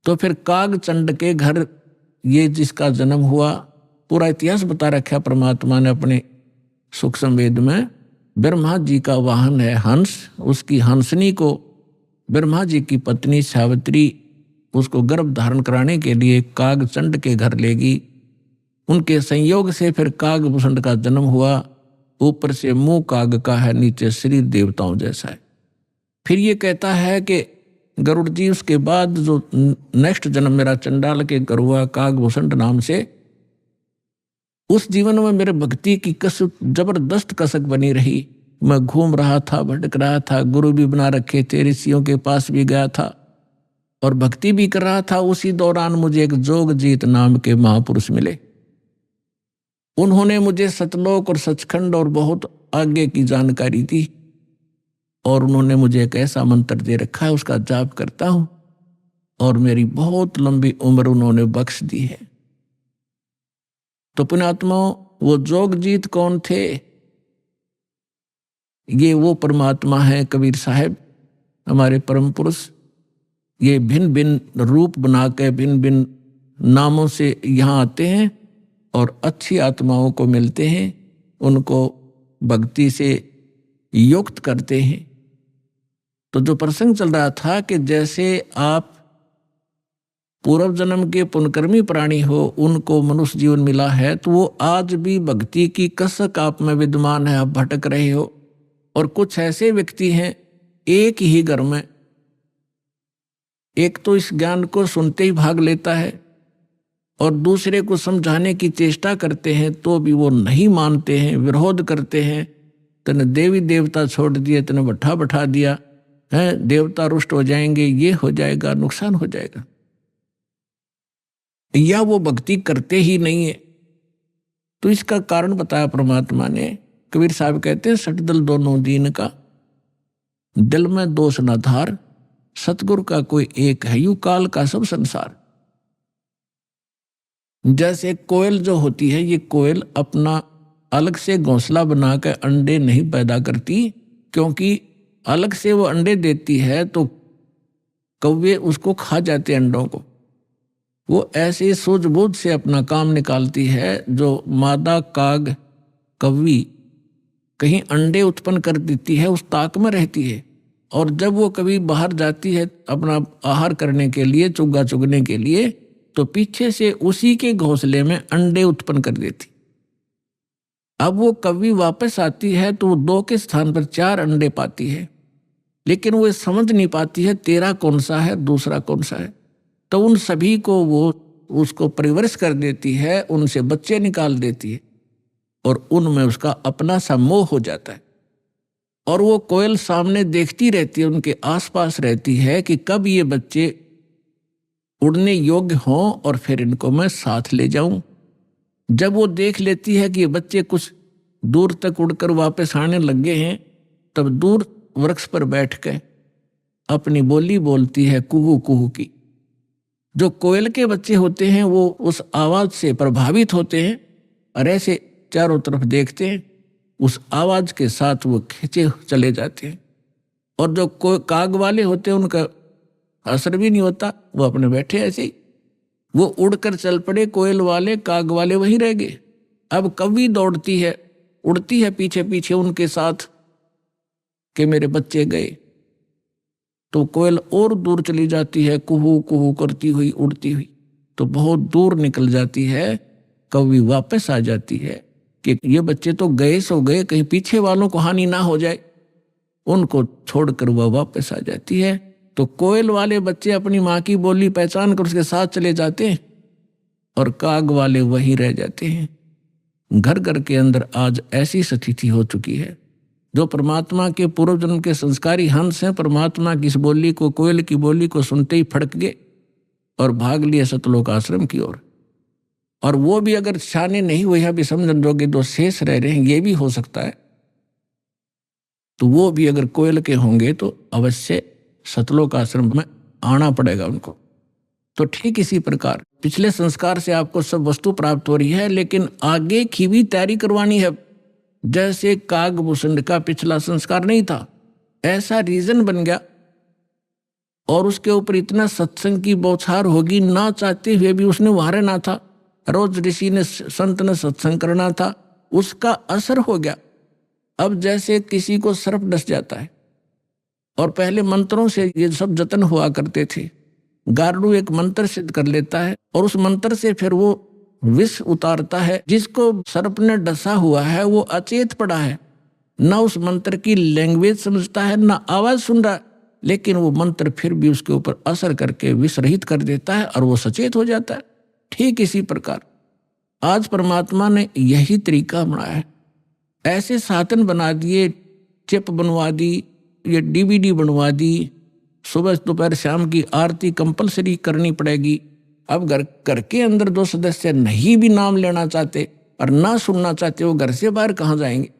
तो फिर काग चंड के घर ये जिसका जन्म हुआ, पूरा इतिहास बता रखा परमात्मा ने अपने सूक्ष्म वेद में। ब्रह्मा जी का वाहन है हंस, उसकी हंसनी को ब्रह्मा जी की पत्नी सावित्री उसको गर्भ धारण कराने के लिए काग चंड के घर ले गई। उनके संयोग से फिर कागभूषण का जन्म हुआ। ऊपर से मुंह काग का है, नीचे शरीर देवताओं जैसा है। फिर ये कहता है कि गरुड़ जी उसके बाद जो नेक्स्ट जन्म मेरा चंडाल के घर हुआ कागभूषण नाम से, उस जीवन में मेरे भक्ति की कसक, जबरदस्त कसक बनी रही। मैं घूम रहा था, भटक रहा था, गुरु भी बना रखे थे, ऋषियों के पास भी गया था और भक्ति भी कर रहा था। उसी दौरान मुझे एक जोगजीत नाम के महापुरुष मिले। उन्होंने मुझे सतलोक और सचखंड और बहुत आगे की जानकारी दी, और उन्होंने मुझे एक ऐसा मंत्र दे रखा है, उसका जाप करता हूं और मेरी बहुत लंबी उम्र उन्होंने बख्श दी है। तो पुण्यात्माओं, वो जोगजीत कौन थे? ये वो परमात्मा है कबीर साहब, हमारे परम पुरुष। ये भिन्न भिन्न रूप बना के भिन्न भिन्न नामों से यहाँ आते हैं और अच्छी आत्माओं को मिलते हैं, उनको भक्ति से युक्त करते हैं। तो जो प्रसंग चल रहा था कि जैसे आप पूर्व जन्म के पुण्यकर्मी प्राणी हो, उनको मनुष्य जीवन मिला है, तो वो आज भी भक्ति की कसक आप में विद्यमान है। आप भटक रहे हो, और कुछ ऐसे व्यक्ति हैं एक ही घर में एक तो इस ज्ञान को सुनते ही भाग लेता है और दूसरे को समझाने की चेष्टा करते हैं तो भी वो नहीं मानते हैं, विरोध करते हैं। तने देवी देवता छोड़ दिए, तने बैठा बैठा दिया है, देवता रुष्ट हो जाएंगे, ये हो जाएगा, नुकसान हो जाएगा, या वो भक्ति करते ही नहीं है। तो इसका कारण बताया परमात्मा ने। कबीर साहब कहते हैं सठ दल दोनों दीन का, दिल में दोष न धार, सतगुरु का कोई एक है, यू काल का सब संसार। जैसे कोयल जो होती है, ये कोयल अपना अलग से घोंसला बनाकर अंडे नहीं पैदा करती, क्योंकि अलग से वो अंडे देती है तो कौवे उसको खा जाते अंडों को। वो ऐसे सूझबूझ से अपना काम निकालती है। जो मादा काग कौवी कहीं अंडे उत्पन्न कर देती है, उस ताक में रहती है, और जब वो कभी बाहर जाती है अपना आहार करने के लिए, चुग्गा चुगने के लिए, तो पीछे से उसी के घोंसले में अंडे उत्पन्न कर देती। अब वो कभी वापस आती है तो वो 2 के स्थान पर 4 अंडे पाती है, लेकिन वो समझ नहीं पाती है तेरा कौन सा है, दूसरा कौन सा है। तो उन सभी को वो उसको परिवरिश कर देती है, उनसे बच्चे निकाल देती है और उनमें उसका अपना सा मोह हो जाता है। और वो कोयल सामने देखती रहती है, उनके आसपास रहती है कि कब ये बच्चे उड़ने योग्य हों और फिर इनको मैं साथ ले जाऊं। जब वो देख लेती है कि ये बच्चे कुछ दूर तक उड़कर वापस आने लगे हैं, तब दूर वृक्ष पर बैठ के अपनी बोली बोलती है कुहू कुहू की। जो कोयल के बच्चे होते हैं वो उस आवाज से प्रभावित होते हैं और ऐसे चारों तरफ देखते हैं, उस आवाज के साथ वो खींचे चले जाते हैं। और जो काग वाले होते हैं उनका असर भी नहीं होता, वो अपने बैठे ऐसे ही। वो उड़कर चल पड़े, कोयल वाले काग वाले वहीं रह गए। अब कौवी दौड़ती है, उड़ती है पीछे पीछे उनके साथ कि मेरे बच्चे गए। तो कोयल और दूर चली जाती है, कुहू कुहू करती हुई उड़ती हुई, तो बहुत दूर निकल जाती है। कौवी वापस आ जाती है कि ये बच्चे तो गए सो गए, कहीं पीछे वालों को हानि ना हो जाए। उनको छोड़कर वह वापस आ जाती है। तो कोयल वाले बच्चे अपनी माँ की बोली पहचान कर उसके साथ चले जाते हैं और काग वाले वहीं रह जाते हैं। घर घर के अंदर आज ऐसी स्थिति हो चुकी है। जो परमात्मा के पूर्व जन्म के संस्कारी हंस हैं, परमात्मा की इस बोली को, कोयल की बोली को सुनते ही फड़क गए और भाग लिए सतलोक आश्रम की ओर। और वो भी अगर शाने नहीं हुए अभी समझन जोगे, जो शेष रह रहे हैं, ये भी हो सकता है, तो वो भी अगर कोयल के होंगे तो अवश्य सतलोक आश्रम में आना पड़ेगा उनको। तो ठीक इसी प्रकार पिछले संस्कार से आपको सब वस्तु प्राप्त हो रही है, लेकिन आगे की भी तैयारी करवानी है। जैसे कागभूषण का पिछला संस्कार नहीं था, ऐसा रीजन बन गया और उसके ऊपर इतना सत्संग की बौछार होगी, ना चाहते हुए भी उसने वहां रहना था। रोज ऋषि ने, संत ने सत्संग करना था, उसका असर हो गया। अब जैसे किसी को सर्प डस जाता है और पहले मंत्रों से ये सब जतन हुआ करते थे, गारुड़ एक मंत्र सिद्ध कर लेता है और उस मंत्र से फिर वो विष उतारता है। जिसको सर्प ने डसा हुआ है वो अचेत पड़ा है, ना उस मंत्र की लैंग्वेज समझता है, ना आवाज सुन रहा है, लेकिन वो मंत्र फिर भी उसके ऊपर असर करके विष रहित कर देता है और वो सचेत हो जाता है। ठीक इसी प्रकार आज परमात्मा ने यही तरीका बनाया है। ऐसे साधन बना दिए, चिप बनवा दी, ये DVD बनवा दी, सुबह दोपहर शाम की आरती कंपलसरी करनी पड़ेगी। अब घर के अंदर जो सदस्य नहीं भी नाम लेना चाहते और ना सुनना चाहते, वो घर से बाहर कहाँ जाएंगे।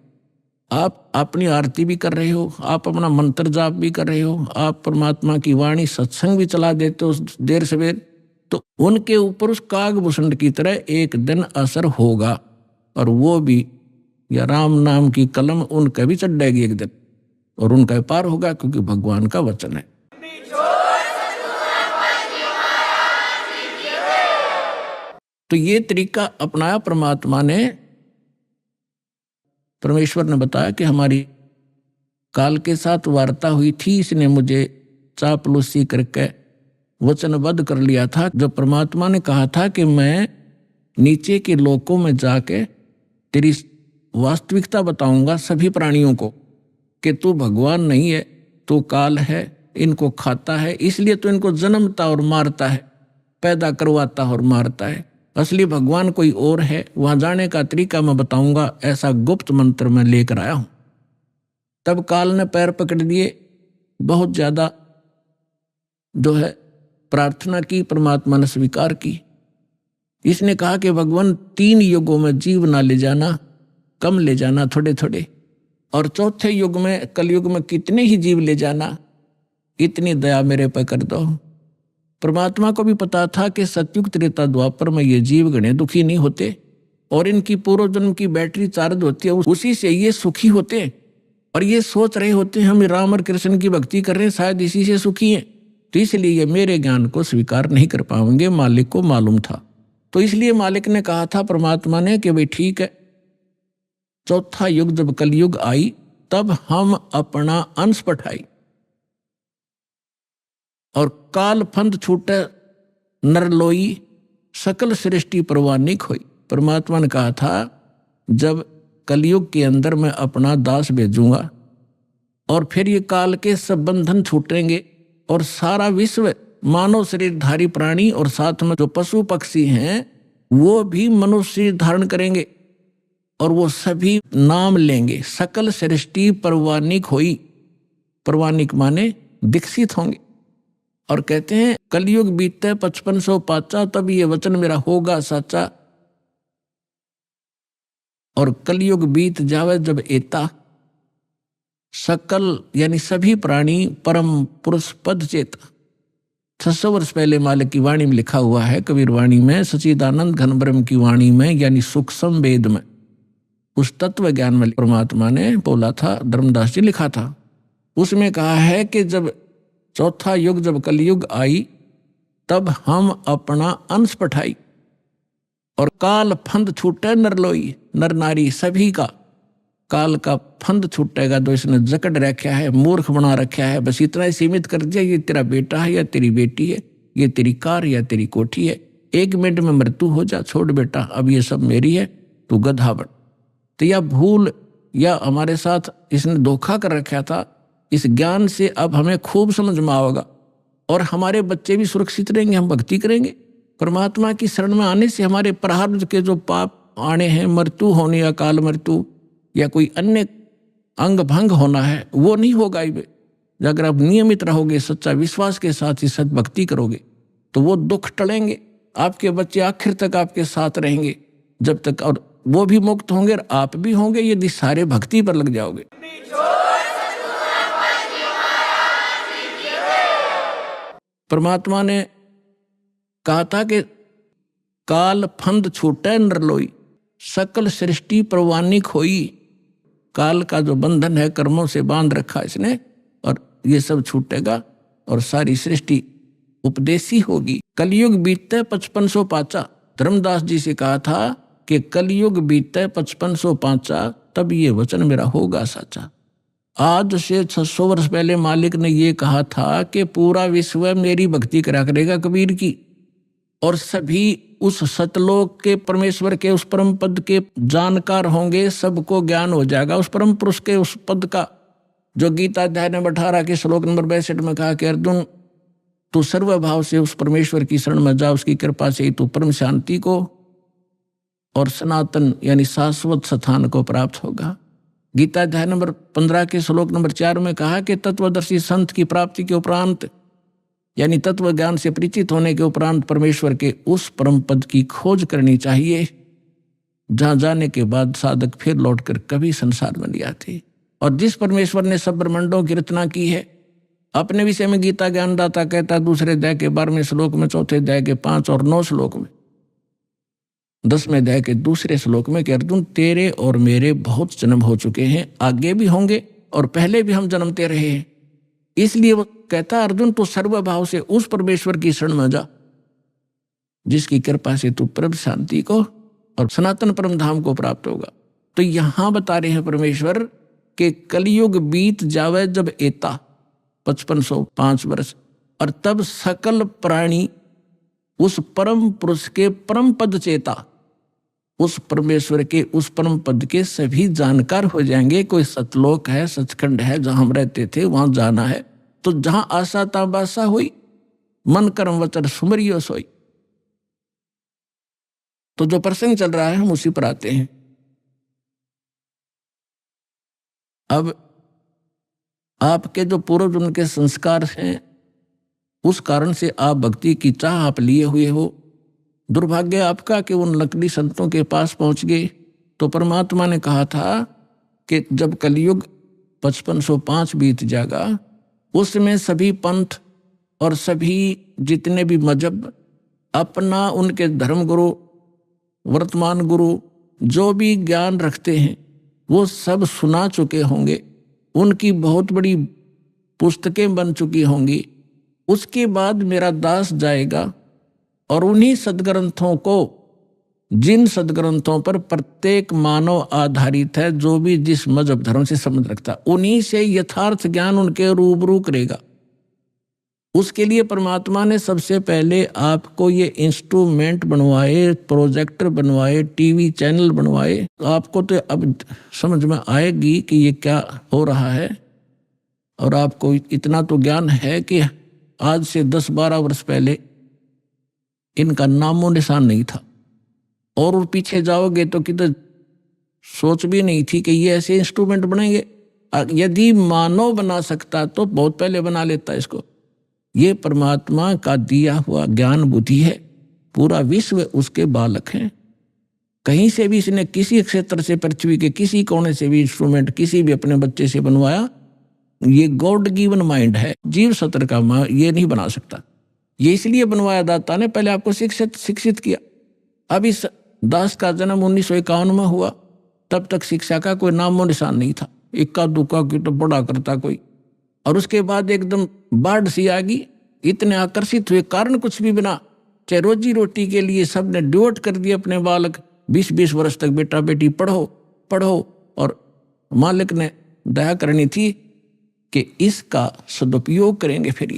आप अपनी आरती भी कर रहे हो, आप अपना मंत्र जाप भी कर रहे हो, आप परमात्मा की वाणी सत्संग भी चला देते हो देर सवेर, तो उनके ऊपर उस कागभूषण की तरह एक दिन असर होगा और वो भी या राम नाम की कलम उनका भी चढ़ जाएगी एक दिन और उनका पार होगा, क्योंकि भगवान का वचन है। तो ये तरीका अपनाया परमात्मा ने। परमेश्वर ने बताया कि हमारी काल के साथ वार्ता हुई थी, इसने मुझे चापलूसी करके वचनबद्ध कर लिया था। जो परमात्मा ने कहा था कि मैं नीचे के लोकों में जाके तेरी वास्तविकता बताऊंगा सभी प्राणियों को कि तू भगवान नहीं है, तू काल है, इनको खाता है, इसलिए तो इनको जन्मता और मारता है, पैदा करवाता और मारता है। असली भगवान कोई और है, वहां जाने का तरीका मैं बताऊंगा, ऐसा गुप्त मंत्र मैं लेकर आया हूं। तब काल ने पैर पकड़ दिए, बहुत ज्यादा जो है प्रार्थना की, परमात्मा ने स्वीकार की। इसने कहा कि भगवान 3 युगों में जीव ना ले जाना, कम ले जाना थोड़े थोड़े, और चौथे युग में कलयुग में कितने ही जीव ले जाना, इतनी दया मेरे पर कर दो। परमात्मा को भी पता था कि सतयुग त्रेता द्वापर में ये जीव गणे दुखी नहीं होते, और इनकी पूर्व जन्म की बैटरी चार्ज होती है, उसी से ये सुखी होते हैं। और ये सोच रहे होते हैं हम राम और कृष्ण की भक्ति कर रहे हैं, शायद इसी से सुखी हैं, तो इसलिए ये मेरे ज्ञान को स्वीकार नहीं कर पाएंगे। मालिक को मालूम था, तो इसलिए मालिक ने कहा था परमात्मा ने कि भाई ठीक है, चौथा युग जब कलयुग आई तब हम अपना अंश पठाई और काल फंद छूटे नरलोई सकल सृष्टि परवानिक हुई। परमात्मा ने कहा था जब कलयुग के अंदर मैं अपना दास भेजूंगा और फिर ये काल के सब बंधन छूटेंगे और सारा विश्व मानव शरीरधारी प्राणी और साथ में जो पशु पक्षी हैं वो भी मनुष्य शरीर धारण करेंगे और वो सभी नाम लेंगे। सकल सृष्टि परवानिक हुई, परवानिक माने विकसित होंगे। और कहते हैं कलयुग बीते 5500 पाचा, तब ये वचन मेरा होगा साचा। और कलयुग बीत जावे जब एता, सकल यानी सभी प्राणी परम पुरुष पद चेता। 600 वर्ष पहले मालिक की वाणी में लिखा हुआ है, कबीर वाणी में, सच्चिदानंद घन ब्रह्म की वाणी में, यानी सूक्ष्म वेद में, उस तत्व ज्ञान में परमात्मा ने बोला था, धर्मदास जी लिखा था। उसमें कहा है कि जब चौथा युग जब कलयुग आई तब हम अपना अंश पठाई और काल फंद छूटे नरलोई, नर नारी सभी का काल का फंद छूटेगा। जो इसने जकड़ रखा है, मूर्ख बना रखा है, बस इतना ही सीमित कर दिया, ये तेरा बेटा है या तेरी बेटी है, ये तेरी कार या तेरी कोठी है, 1 मिनट में मृत्यु हो जा, छोड़ बेटा, अब ये सब मेरी है, तू गधा बन। तो यह भूल या हमारे साथ इसने धोखा कर रखा था, इस ज्ञान से अब हमें खूब समझ में आएगा और हमारे बच्चे भी सुरक्षित रहेंगे, हम भक्ति करेंगे। परमात्मा की शरण में आने से हमारे प्रारब्ध के जो पाप आने हैं, मृत्यु होनी, अकाल मृत्यु या कोई अन्य अंग भंग होना है, वो नहीं होगा। अगर आप नियमित रहोगे, सच्चा विश्वास के साथ ही सच भक्ति करोगे तो वो दुख टलेंगे, आपके बच्चे आखिर तक आपके साथ रहेंगे जब तक, और वो भी मुक्त होंगे और आप भी होंगे यदि सारे भक्ति पर लग जाओगे। परमात्मा ने कहा था कि काल फंद छूटे नरलोई, सकल सृष्टि परवानिक होई। काल का जो बंधन है, कर्मों से बांध रखा इसने, और ये सब छूटेगा और सारी सृष्टि उपदेशी होगी। कलयुग बीतते 5500 पाचा। धर्मदास जी से कहा था कि कलयुग बीतते 5500 पाचा, तब ये वचन मेरा होगा साचा। आज से 600 वर्ष पहले मालिक ने ये कहा था कि पूरा विश्व मेरी भक्ति करा करेगा कबीर की, और सभी उस सतलोक के परमेश्वर के उस परम पद के जानकार होंगे, सबको ज्ञान हो जाएगा उस परम पुरुष के उस पद का, जो गीता अध्याय नंबर 18 के श्लोक नंबर 62 में कहा कि अर्जुन तू सर्वभाव से उस परमेश्वर की शरण में जा, उसकी कृपा से ही तू परम शांति को और सनातन यानी शाश्वत स्थान को प्राप्त होगा। गीता अध्याय नंबर 15 के श्लोक नंबर 4 में कहा कि तत्वदर्शी संत की प्राप्ति के उपरांत यानी तत्व ज्ञान से परिचित होने के उपरांत परमेश्वर के उस परम पद की खोज करनी चाहिए, जहां जाने के बाद साधक फिर लौटकर कभी संसार में नहीं आते। और जिस परमेश्वर ने सब ब्रह्मांडों की रचना की है, अपने विषय में गीता ज्ञानदाता कहता दूसरे अध्याय के 12वें श्लोक में, चौथे अध्याय के 5 और 9 श्लोक में, 10वें अध्याय के दूसरे श्लोक में कि अर्जुन तेरे और मेरे बहुत जन्म हो चुके हैं, आगे भी होंगे और पहले भी हम जन्मते रहे हैं। इसलिए वो कहता अर्जुन तू सर्वभाव से उस परमेश्वर की शरण में जा जिसकी कृपा से तू परम शांति को और सनातन परम धाम को प्राप्त होगा। तो यहां बता रहे हैं परमेश्वर के कलयुग बीत जावे जब एता 5505 वर्ष, और तब सकल प्राणी उस परम पुरुष के परम पद चेता उस परमेश्वर के उस परम पद के सभी जानकार हो जाएंगे। कोई सतलोक है, सचखंड है जहां हम रहते थे, वहां जाना है तो जहां आशा ताबासा हुई, मन कर्म वचन सुमरियो सोई। तो जो प्रसंग चल रहा है हम उसी पर आते हैं। अब आपके जो पूर्व जन्म के संस्कार हैं उस कारण से आप भक्ति की चाह आप लिए हुए हो। दुर्भाग्य आपका कि उन नकली संतों के पास पहुंच गए। तो परमात्मा ने कहा था कि जब कलयुग 5505 बीत जाएगा उसमें सभी पंथ और सभी जितने भी मजहब अपना उनके धर्म गुरु, वर्तमान गुरु जो भी ज्ञान रखते हैं वो सब सुना चुके होंगे, उनकी बहुत बड़ी पुस्तकें बन चुकी होंगी। उसके बाद मेरा दास जाएगा और उन्हीं सदग्रंथों को, जिन सदग्रंथों पर प्रत्येक मानव आधारित है, जो भी जिस मजहब धर्म से संबंध रखता है, उन्हीं से यथार्थ ज्ञान उनके रूबरू करेगा। उसके लिए परमात्मा ने सबसे पहले आपको ये इंस्ट्रूमेंट बनवाए, प्रोजेक्टर बनवाए, टीवी चैनल बनवाए। आपको तो अब समझ में आएगी कि ये क्या हो रहा है। और आपको इतना तो ज्ञान है कि आज से 10-12 वर्ष पहले इनका नामो निशान नहीं था, और पीछे जाओगे तो किधर सोच भी नहीं थी कि ये ऐसे इंस्ट्रूमेंट बनेंगे। यदि मानव बना सकता तो बहुत पहले बना लेता इसको। ये परमात्मा का दिया हुआ ज्ञान बुद्धि है, पूरा विश्व उसके बालक हैं। कहीं से भी इसने किसी क्षेत्र से, पृथ्वी के किसी कोने से भी इंस्ट्रूमेंट किसी भी अपने बच्चे से बनवाया, ये गॉड गिवन माइंड है, जीव सत्र का ये नहीं बना सकता। ये इसलिए बनवाया दाता ने, पहले आपको शिक्षित किया। अब इस दास का जन्म 1951 में हुआ, तब तक शिक्षा का कोई नामो निशान नहीं था। इक्का दुक्का की तो पढ़ा करता कोई, और उसके बाद एकदम बाढ़ सी आ गई। इतने आकर्षित हुए, कारण कुछ भी बिना, चाहे रोजी रोटी के लिए सबने डिवोट कर दिए अपने बालक। 20-20 वर्ष तक बेटा बेटी पढ़ो पढ़ो, और मालिक ने दया करनी थी कि इसका सदुपयोग करेंगे। फिर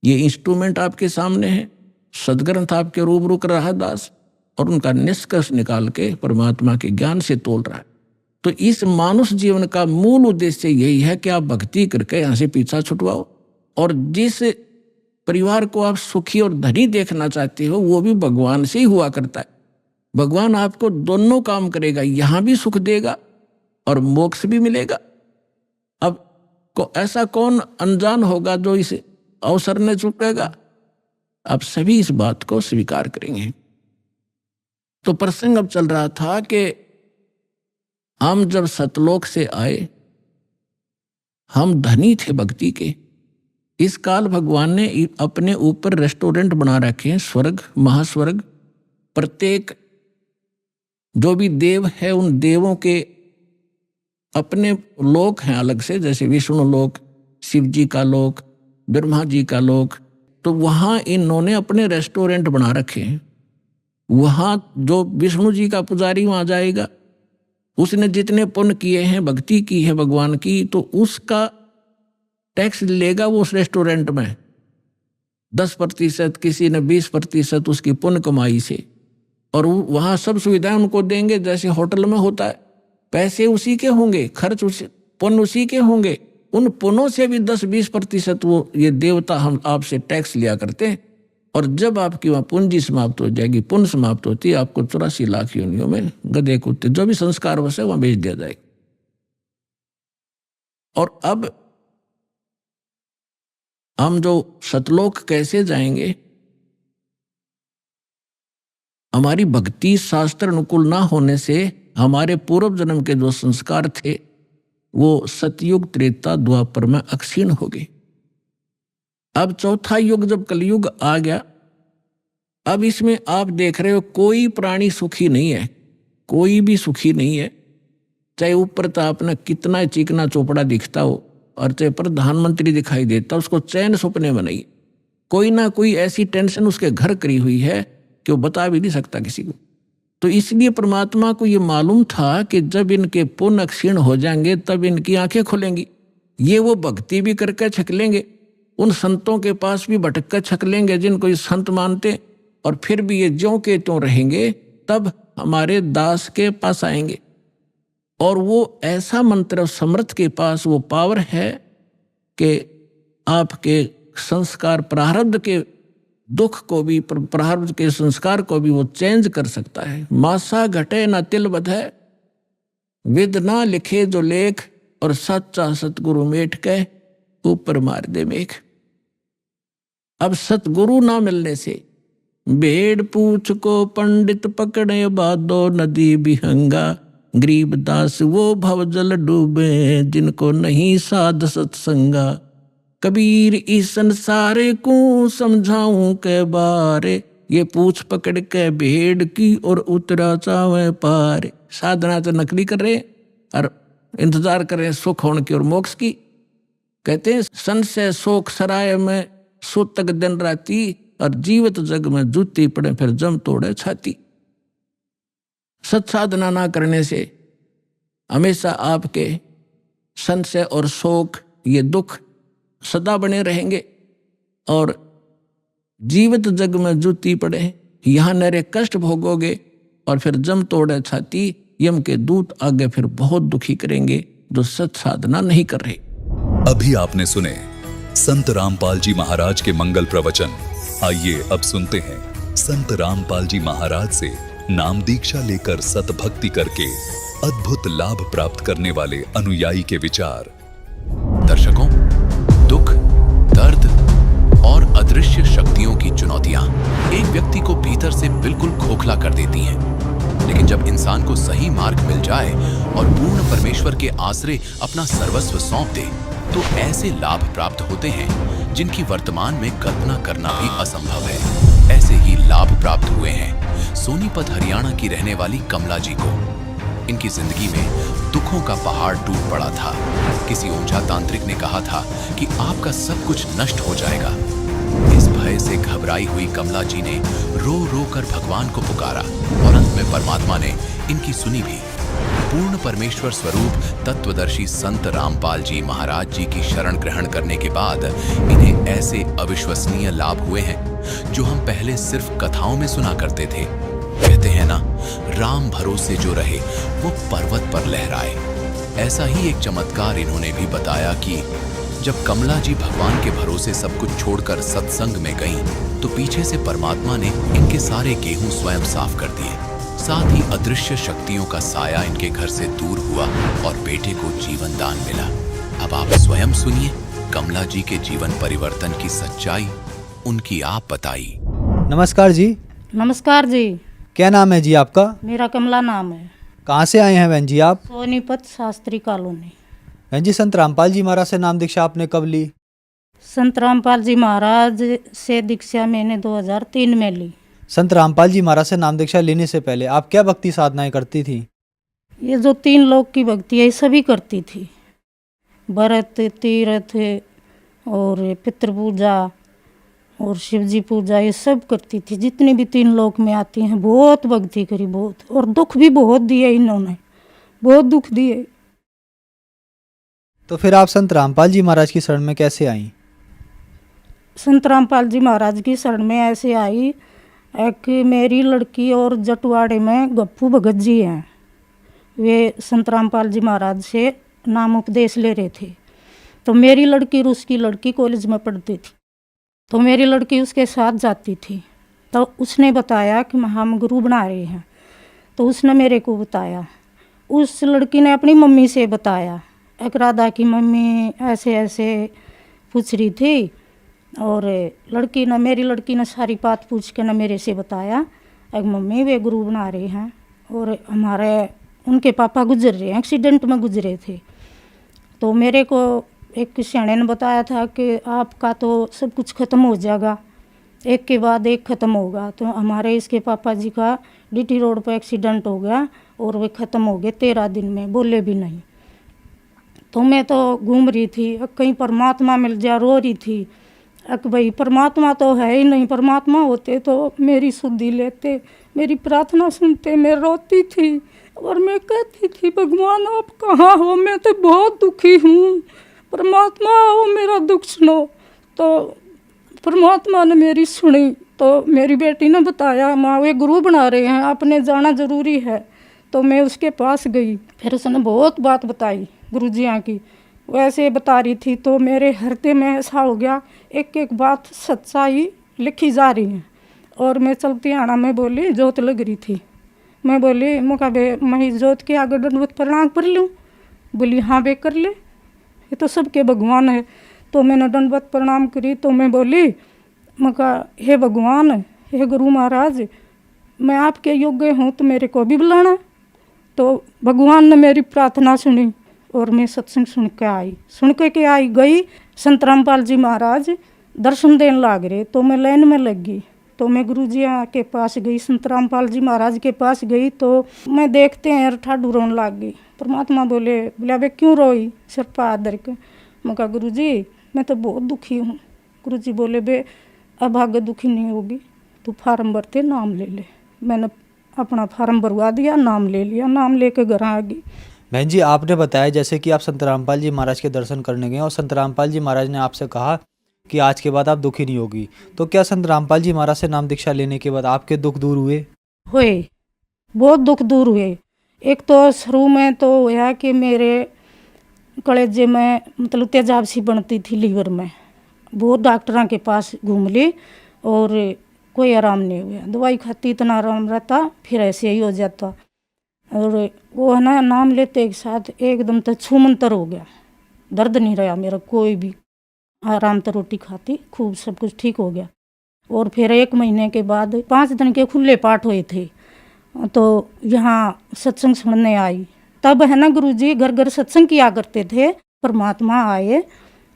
ये इंस्ट्रूमेंट आपके सामने है, सदग्रंथ आपके रूबरू कर रहा है दास, और उनका निष्कर्ष निकाल के परमात्मा के ज्ञान से तोल रहा है। तो इस मानुष जीवन का मूल उद्देश्य यही है कि आप भक्ति करके यहाँ से पीछा छुटवाओ, और जिस परिवार को आप सुखी और धनी देखना चाहते हो वो भी भगवान से ही हुआ करता है। भगवान आपको दोनों काम करेगा, यहाँ भी सुख देगा और मोक्ष भी मिलेगा। अब ऐसा कौन अनजान होगा जो इस अवसर ने चुकेगा? आप सभी इस बात को स्वीकार करेंगे। तो प्रसंग अब चल रहा था कि हम जब सतलोक से आए, हम धनी थे भक्ति के। इस काल भगवान ने अपने ऊपर रेस्टोरेंट बना रखे हैं, स्वर्ग महास्वर्ग। प्रत्येक जो भी देव है उन देवों के अपने लोक हैं अलग से, जैसे विष्णु लोक, शिव जी का लोक, ब्रह्मा जी का लोक। तो वहाँ इन्होंने अपने रेस्टोरेंट बना रखे हैं। वहाँ जो विष्णु जी का पुजारी वहाँ जाएगा, उसने जितने पुण्य किए हैं, भक्ति की है भगवान की, तो उसका टैक्स लेगा वो उस रेस्टोरेंट में 10%, किसी ने 20% उसकी पुण्य कमाई से। और वहाँ सब सुविधाएं उनको देंगे जैसे होटल में होता है। पैसे उसी के होंगे, खर्च पुण्य उसी के होंगे। उन पुण्यों से भी 10-20% वो ये देवता हम आपसे टैक्स लिया करते हैं। और जब आपकी वहाँ पूंजी समाप्त हो जाएगी, पुण्य समाप्त होती है, आपको 84 लाख योनियों में गधे कुत्ते जो भी संस्कार वैसे वहाँ भेज दिया जाएगा। और अब हम जो सतलोक कैसे जाएंगे? हमारी भक्ति शास्त्र अनुकूल ना होने से हमारे पूर्व जन्म के जो संस्कार थे वो सतयुग, त्रेता, द्वापर में अक्षीण हो गए। अब चौथा युग जब कलयुग आ गया, अब इसमें आप देख रहे हो कोई प्राणी सुखी नहीं है, कोई भी सुखी नहीं है। चाहे ऊपर तो आपने कितना चिकना चोपड़ा दिखता हो और चाहे प्रधानमंत्री दिखाई देता, उसको चैन सपने में नहीं। कोई ना कोई ऐसी टेंशन उसके घर करी हुई है कि वो बता भी नहीं सकता किसी को। तो इसलिए परमात्मा को ये मालूम था कि जब इनके पुण्य क्षीण हो जाएंगे तब इनकी आंखें खुलेंगी। ये वो भक्ति भी करके छक लेंगे, उन संतों के पास भी भटक कर छक लेंगे जिनको ये संत मानते, और फिर भी ये ज्यों के त्यों रहेंगे। तब हमारे दास के पास आएंगे। और वो ऐसा मंत्र समर्थ के पास वो पावर है कि आपके संस्कार प्रारब्ध के दुख को भी, प्रारब्ध के संस्कार को भी वो चेंज कर सकता है। मासा घटे ना तिल बधे, विद ना लिखे जो लेख, और सच्चा सतगुरु मेट के ऊपर मार दे मेघ। अब सतगुरु ना मिलने से भेड़ पूछ को पंडित पकड़े बादो नदी बिहंगा, गरीब दास वो भवजल डूबे जिनको नहीं साध सत्संगा। कबीर इस संसारे को समझाऊं के बारे, ये पूछ पकड़ के भेड़ की और उतरा चावे पार। साधना तो नकली कर रहे और इंतजार कर रहे सुख होने की और मोक्ष की। कहते हैं संशय शोक सराय में सूतक दिन राती, और जीवित जग में जूती पड़े फिर जम तोड़े छाती। सत्साधना ना करने से हमेशा आपके संशय और शोक, ये दुख सदा बने रहेंगे, और जीवित जग में जूती पड़े, यहाँ नरे कष्ट भोगोगे, और फिर जम तोड़े छाती, यम के दूत आगे फिर बहुत दुखी करेंगे जो सत साधना नहीं कर रहे। अभी आपने सुने संत रामपाल जी महाराज के मंगल प्रवचन। आइए अब सुनते हैं संत रामपाल जी महाराज से नाम दीक्षा लेकर सतभक्ति करके अद्भुत लाभ प्राप्त करने वाले अनुयायी के विचार। दर्शकों, दुख, दर्द और अदृश्य शक्तियों की चुनौतियां एक व्यक्ति को भीतर से बिल्कुल खोखला कर देती हैं। लेकिन जब इंसान को सही मार्ग मिल जाए और पूर्ण परमेश्वर के आश्रय अपना सर्वस्व सौंप दे, तो ऐसे लाभ प्राप्त होते हैं जिनकी वर्तमान में कल्पना करना भी असंभव है। ऐसे ही लाभ प्राप्त हुए हैं सोनीपत हरियाणा की रहने वाली कमला जी को। इनकी जिंदगी में दुखों का पहाड़ टूट पड़ा था। किसी ऊंचा तांत्रिक ने कहा था कि आपका सब कुछ नष्ट हो जाएगा। इस भय से घबराई हुई कमला जी ने रो रो कर भगवान को पुकारा, और अंत में परमात्मा ने इनकी सुनी भी। पूर्ण परमेश्वर स्वरूप तत्वदर्शी संत रामपाल जी महाराज जी की शरण ग्रहण करने के बाद इन्हें ऐसे अविश्वसनीय लाभ हुए हैं जो हम पहले सिर्फ कथाओं में सुना करते थे। कहते हैं ना, राम भरोसे जो रहे वो पर्वत पर लहराए। ऐसा ही एक चमत्कार इन्होंने भी बताया कि जब कमला जी भगवान के भरोसे सब कुछ छोड़कर सत्संग में गईं, तो पीछे से परमात्मा ने इनके सारे गेहूं स्वयं साफ कर दिए। साथ ही अदृश्य शक्तियों का साया इनके घर से दूर हुआ और बेटे को जीवन दान मिला। अब आप स्वयं सुनिए कमला जी के जीवन परिवर्तन की सच्चाई, उनकी आप बताई। नमस्कार जी। नमस्कार जी। क्या नाम है जी आपका? मेरा कमला नाम है। कहाँ से आए हैं बहन जी आप? सोनीपत शास्त्री कॉलोनी। बहन जी, संत रामपाल जी महाराज से नाम दीक्षा आपने कब ली? संत रामपाल जी महाराज से दीक्षा मैंने 2003 में ली। संत रामपाल जी महाराज से नाम दीक्षा लेने से पहले आप क्या भक्ति साधनाएं करती थी? ये जो 3 लोक की भक्ति है सभी करती थी। व्रत, तीर्थ और पितृ पूजा और शिवजी पूजा, ये सब करती थी। जितनी भी 3 लोक में आती हैं बहुत भक्ति करी, बहुत। और दुख भी बहुत दिए इन्होंने, बहुत दुख दिए। तो फिर आप संत रामपाल जी महाराज की शरण में कैसे आई? संत रामपाल जी महाराज की शरण में ऐसे आई, एक मेरी लड़की और जटवाड़े में गप्पू भगत जी हैं, वे संत रामपाल जी महाराज से नाम उपदेश ले रहे थे। तो मेरी लड़की और उसकी लड़की कॉलेज में पढ़ती थी, तो मेरी लड़की उसके साथ जाती थी। तो उसने बताया कि हम गुरु बना रहे हैं, तो उसने मेरे को बताया। उस लड़की ने अपनी मम्मी से बताया, एक राधा की मम्मी ऐसे ऐसे पूछ रही थी, और लड़की ने, मेरी लड़की ने सारी बात पूछ के ना मेरे से बताया, एक मम्मी वे गुरु बना रहे हैं, और हमारे उनके पापा गुजर रहे हैं, एक्सीडेंट में गुजरे थे। तो मेरे को एक सियाने ने बताया था कि आपका तो सब कुछ ख़त्म हो जाएगा, एक के बाद एक ख़त्म होगा। तो हमारे इसके पापा जी का DT रोड पर एक्सीडेंट हो गया और वे ख़त्म हो गए 13 दिन में, बोले भी नहीं। तो मैं तो घूम रही थी, कहीं परमात्मा मिल जाए, रो रही थी कि भाई परमात्मा तो है ही नहीं, परमात्मा होते तो मेरी सुधि लेते, मेरी प्रार्थना सुनते। मैं रोती थी और मैं कहती थी, भगवान आप कहाँ हो, मैं तो बहुत दुखी हूँ, परमात्मा आओ मेरा दुख सुनो। तो परमात्मा ने मेरी सुनी, तो मेरी बेटी ने बताया, माँ वे गुरु बना रहे हैं, आपने जाना ज़रूरी है। तो मैं उसके पास गई, फिर उसने बहुत बात बताई गुरुजियाँ की, वैसे बता रही थी। तो मेरे हृदय में ऐसा हो गया, एक एक बात सच्चाई लिखी जा रही है। और मैं चलती आना में बोली, जोत लग रही थी, मैं बोली मुका बे मैं जोत के आगे दंडवत प्रणाम कर लूँ। बोली हाँ बे कर ले, ये तो सबके भगवान है। तो मैंने दंडवत प्रणाम करी। तो मैं बोली मका हे भगवान, हे गुरु महाराज, मैं आपके योग्य हूँ तो मेरे को भी बुलाना। तो भगवान ने मेरी प्रार्थना सुनी और मैं सत्संग सुन के आई गई। संत रामपाल जी महाराज दर्शन देने लाग रहे, तो मैं लाइन में लग गई। तो मैं गुरुजी के पास गई, संत रामपाल जी महाराज के पास गई। तो मैं देखते हैं ठाडू रोने लाग गई। परमात्मा बोले वे क्यों रोई सिर पर हाथ धर के। मैं कहा गुरुजी मैं तो बहुत दुखी हूँ। गुरुजी बोले बे अब आगे दुखी नहीं होगी, तू फार्म भरते नाम ले ले। मैंने अपना फार्म भरवा दिया, नाम ले लिया, नाम लेके घर आ गई। बहन जी, आपने बताया जैसे कि आप संत रामपाल जी महाराज के दर्शन करने गए और संत रामपाल जी महाराज ने आपसे कहा कि आज के बाद आप दुखी नहीं होगी। तो क्या संत रामपाल जी महाराज से नाम दीक्षा लेने के बाद आपके दुख दूर हुए? बहुत दुख दूर हुए। एक तो शुरू में तो हुआ कि मेरे कलेजे में मतलब तेजाब सी बनती थी लीवर में, बहुत डॉक्टरों के पास घूम ली और कोई आराम नहीं हुआ। दवाई खाती इतना आराम रहता, फिर ऐसे ही हो जाता। और वो है ना, नाम लेते एक साथ एकदम तो छूमंतर हो गया, दर्द नहीं रहा मेरा कोई भी, आराम तो रोटी खाती खूब, सब कुछ ठीक हो गया। और फिर 1 महीने के बाद 5 दिन के खुले पाठ हुए थे, तो यहाँ सत्संग सुनने आई। तब है ना गुरुजी घर घर सत्संग किया करते थे। परमात्मा आए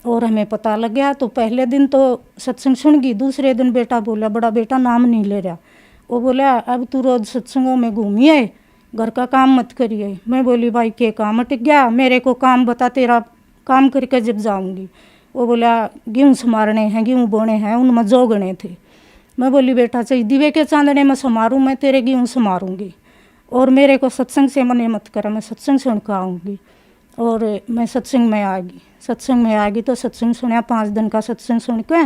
और हमें पता लग गया। तो पहले दिन तो सत्संग सुन गई, दूसरे दिन बेटा बोला, बड़ा बेटा नाम नहीं ले रहा। वो बोला अब तू रोज सत्संगों में घूमिए, घर का काम मत करिए। मैं बोली भाई के काम अटक गया, मेरे को काम बता, तेरा काम करके जब जाऊंगी। वो बोला गेहूँ संवारने हैं, गेहूँ बोने हैं, उनमें जोगने थे। मैं बोली बेटा चाहिए दिवे के चांदने में संवारूँ, मैं तेरे गेहूँ संवारूँगी और मेरे को सत्संग से मने मत कर, मैं सत्संग सुन कर आऊँगी। और मैं सत्संग में आ गई। तो सत्संग सुना, 5 दिन का सत्संग सुन के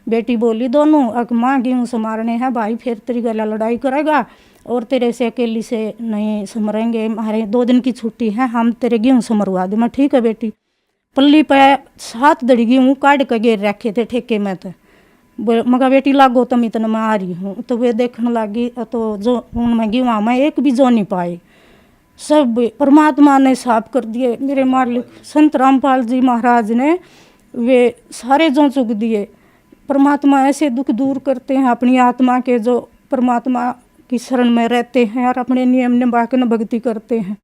बेटी बोली दोनों, अग माँ गेहूँ संवारने हैं, भाई फिर तेरी गला लड़ाई करेगा और तेरे से अकेली से नहीं संवरेंगे, हमारे 2 दिन की छुट्टी है, हम तेरे गेहूँ संवरवा दे। मैं ठीक है बेटी। पल्ली पे 7 दड़ी गेहूँ काट के घेर रखे थे ठेके में। तो मगा बेटी लागो तुम इतना मैं आ रही हूँ। तो वे देखने लगी, तो जो उनमें गेहूँ में एक भी जो नहीं पाए, सब परमात्मा ने साफ कर दिए। मेरे मालिक संत रामपाल जी महाराज ने वे सारे जो चुग दिए। परमात्मा ऐसे दुख दूर करते हैं अपनी आत्मा के, जो परमात्मा की शरण में रहते हैं और अपने नियम निभा के भक्ति करते हैं।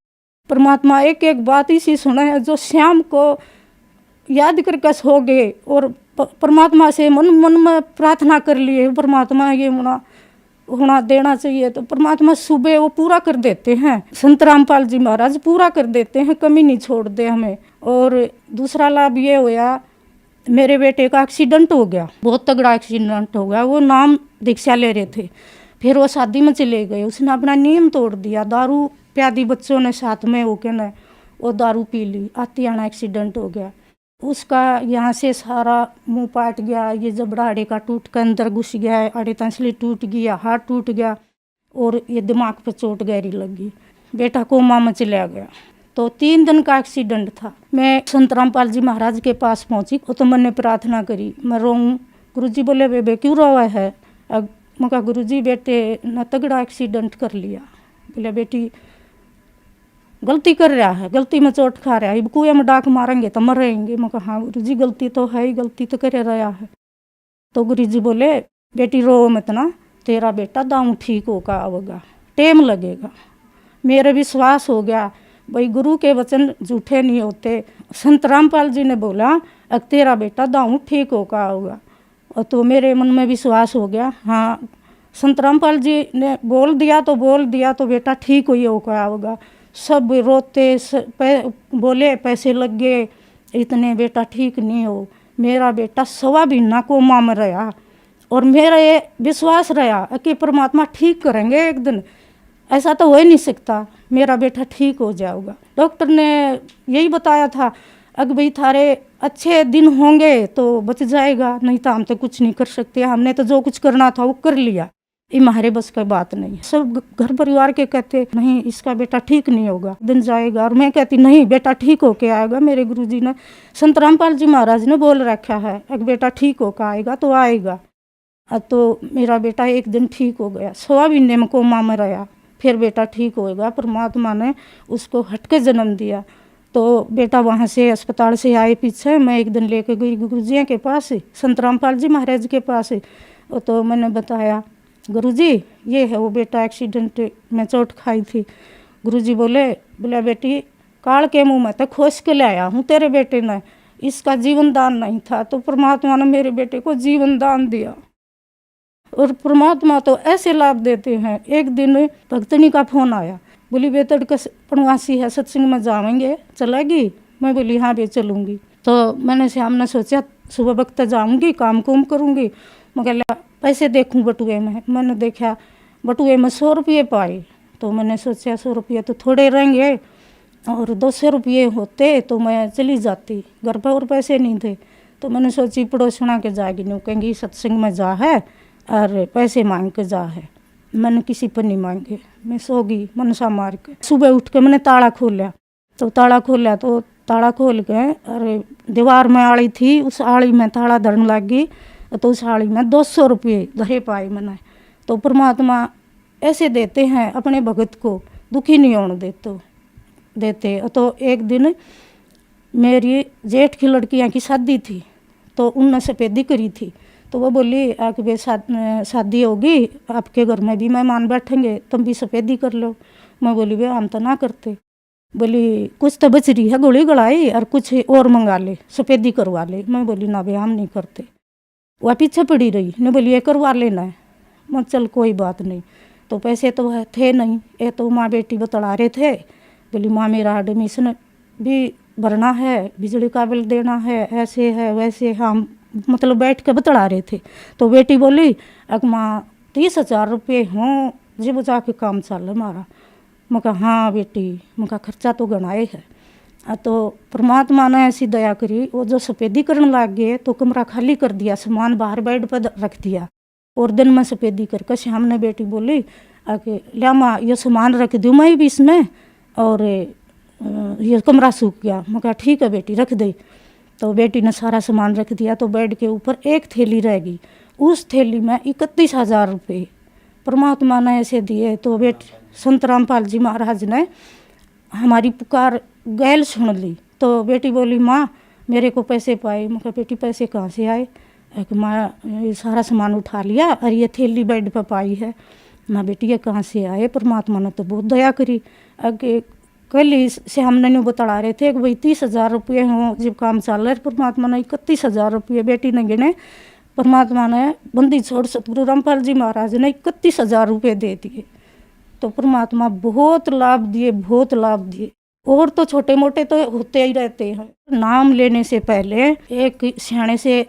परमात्मा एक एक बात इसी सुना है, जो शाम को याद करके सो गए और परमात्मा से मन में प्रार्थना कर लिए, परमात्मा ये होना देना चाहिए, तो परमात्मा सुबह वो पूरा कर देते हैं। संत रामपाल जी महाराज पूरा कर देते हैं, कमी नहीं छोड़ते हमें। और दूसरा लाभ ये हुआ, मेरे बेटे का एक्सीडेंट हो गया, बहुत तगड़ा एक्सीडेंट हो गया। वो नाम दीक्षा ले रहे थे, फिर वो शादी में चले गए, उसने अपना नियम तोड़ दिया। दारू प्यादी बच्चों ने साथ में होके न वो दारू पी ली, आती आना एक्सीडेंट हो गया। उसका यहाँ से सारा मुंह पाट गया, ये जबड़ा आड़े का टूट कर अंदर घुस गया, आड़े तंसली टूट गया, हाथ टूट गया और ये दिमाग पे चोट गहरी लगी। बेटा कोमा में चला गया। तो 3 दिन का एक्सीडेंट था। मैं संत रामपाल जी महाराज के पास पहुंची, तो मैंने प्रार्थना करी, मैं रोऊँ। गुरुजी बोले बेबे क्यों रोवा है? मैं कहा गुरुजी बेटे न तगड़ा एक्सीडेंट कर लिया। बोले बेटी गलती कर रहा है, गलती में चोट खा रहा है, अब कुएं में डाक मारेंगे तो मर रहेंगे। मैं कहा हाँ गुरुजी गलती तो है ही, गलती तो कर रहा है। तो गुरुजी बोले बेटी रो मत ना, तेरा बेटा दाऊँ ठीक होगा, आवेगा, टाइम लगेगा। मेरे विश्वास हो गया भाई गुरु के वचन झूठे नहीं होते। संत रामपाल जी ने बोला अब तेरा बेटा दाऊँ ठीक होगा, आवेगा। और तो मेरे मन में विश्वास हो गया, हाँ संत रामपाल जी ने बोल दिया तो बेटा ठीक हुई होगा, आवेगा। सब रोते बोले पैसे लग गए इतने, बेटा ठीक नहीं हो। मेरा बेटा 1.25 महीना कोमा में रहा और मेरा ये विश्वास रहा कि परमात्मा ठीक करेंगे एक दिन, ऐसा तो हो ही नहीं सकता, मेरा बेटा ठीक हो जाएगा। डॉक्टर ने यही बताया था, अगर भाई थारे अच्छे दिन होंगे तो बच जाएगा, नहीं तो हम तो कुछ नहीं कर सकते, हमने तो जो कुछ करना था वो कर लिया, ये हमारे बस की बात नहीं। सब घर परिवार के कहते नहीं इसका बेटा ठीक नहीं होगा, दिन जाएगा, और मैं कहती नहीं बेटा ठीक होके आएगा। मेरे गुरुजी ने संत रामपाल जी महाराज ने बोल रखा है अगर बेटा ठीक होकर आएगा तो आएगा। तो मेरा बेटा एक दिन ठीक हो गया, 6 महीने में कोमा में रहा, फिर बेटा ठीक होएगा। परमात्मा ने उसको हटके जन्म दिया। तो बेटा वहाँ से अस्पताल से आए पीछे, मैं एक दिन लेके गई गुरुजी के पास, संत रामपाल जी महाराज के पास। तो मैंने बताया गुरुजी ये है वो बेटा एक्सीडेंट में चोट खाई थी। गुरुजी बोले बेटी काल के मुँह में तो खोस के ले आया हूँ तेरे बेटे ने, इसका जीवन दान नहीं था, तो परमात्मा ने मेरे बेटे को जीवन दान दिया। और परमात्मा तो ऐसे लाभ देते हैं। एक दिन भक्तनी का फोन आया, बोली बेतड़ का पणवासी है, सत्संग में जाएंगे, चलेगी? मैं बोली हाँ बे चलूँगी। तो मैंने शाम ने सोचा सुबह वक्त जाऊँगी, काम कुम करूँगी, मगर पैसे देखूँ बटुए में। मैंने देखा बटुए में 100 रुपये पाए, तो मैंने सोचा 100 रुपये तो थोड़े रहेंगे, और 200 रुपये होते तो मैं चली जाती, घर पर और पैसे नहीं थे। तो मैंने सोची पड़ोसना के जाएगी, नहीं कहेंगी सत्संग में जा है और पैसे मांग के जा है। मैंने किसी पर नहीं मांगे, मैं सो गई मनसा मार के। सुबह उठ के मैंने ताला खोला, तो ताला खोल के अरे दीवार में आड़ी थी, उस आड़ी में ताला धरने लग गई, तो उस आड़ी में 200 रुपये धरे पाए मैंने। तो परमात्मा ऐसे देते हैं अपने भगत को, दुखी नहीं होने देते। तो एक दिन मेरी जेठ की लड़कियां की शादी थी, तो उनने सफेदी करी थी। तो वो बोली आके बे शादी होगी आपके घर में भी मेहमान बैठेंगे, तुम भी सफेदी कर लो। मैं बोली वे हम तो ना करते। बोली कुछ तो बच रही है गोली गड़ाई और कुछ और मंगा ले, सफेदी करवा ले। मैं बोली ना बे हम नहीं करते। वह पीछे पड़ी रही, ने बोली ये करवा लेना है। मैं चल कोई बात नहीं। तो पैसे तो थे नहीं, ये तो माँ बेटी बतला रहे थे। बोली माँ मेरा एडमिशन भी भरना है, बिजली का बिल देना है, ऐसे है वैसे, हम मतलब बैठ के बतला रहे थे। तो बेटी बोली अग माँ 30,000 रुपये हों जब जाके काम चल हमारा। मैं कहा हाँ बेटी, मैं कहा खर्चा तो गणाए है। तो परमात्मा ने ऐसी दया करी, वो जो सफेदी करने लग गए तो कमरा खाली कर दिया, सामान बाहर बेड पर रख दिया, और दिन में सफेदी करके शाम ने बेटी बोली आके लिया माँ ये सामान रख दूँ मैं भी इसमें, और ये कमरा सूख गया। मैं कहा ठीक है बेटी रख दे। तो बेटी ने सारा सामान रख दिया। तो बेड के ऊपर एक थैली रह गई, उस थैली में 31,000 रुपये परमात्मा ने ऐसे दिए। तो संत रामपाल जी महाराज ने हमारी पुकार गैल सुन ली। तो बेटी बोली माँ मेरे को पैसे पाए। मैं कहा बेटी पैसे कहाँ से आए? माँ ये सारा सामान उठा लिया और ये थैली बेड पर पाई है। माँ बेटी ये कहाँ से आए? परमात्मा ने तो बहुत दया करी। आगे कल से हमने न्यू बता रहे थे कि भाई 30,000 रुपये हों जब काम चल रहा है। परमात्मा ने 31,000 रुपये बेटी ने गिने। परमात्मा ने बंदी छोड़ सतगुरु रामपाल जी महाराज ने 31,000 रुपये दे दिए। तो परमात्मा बहुत लाभ दिए, बहुत लाभ दिए। और तो छोटे मोटे तो होते ही रहते हैं। नाम लेने से पहले एक सियाने से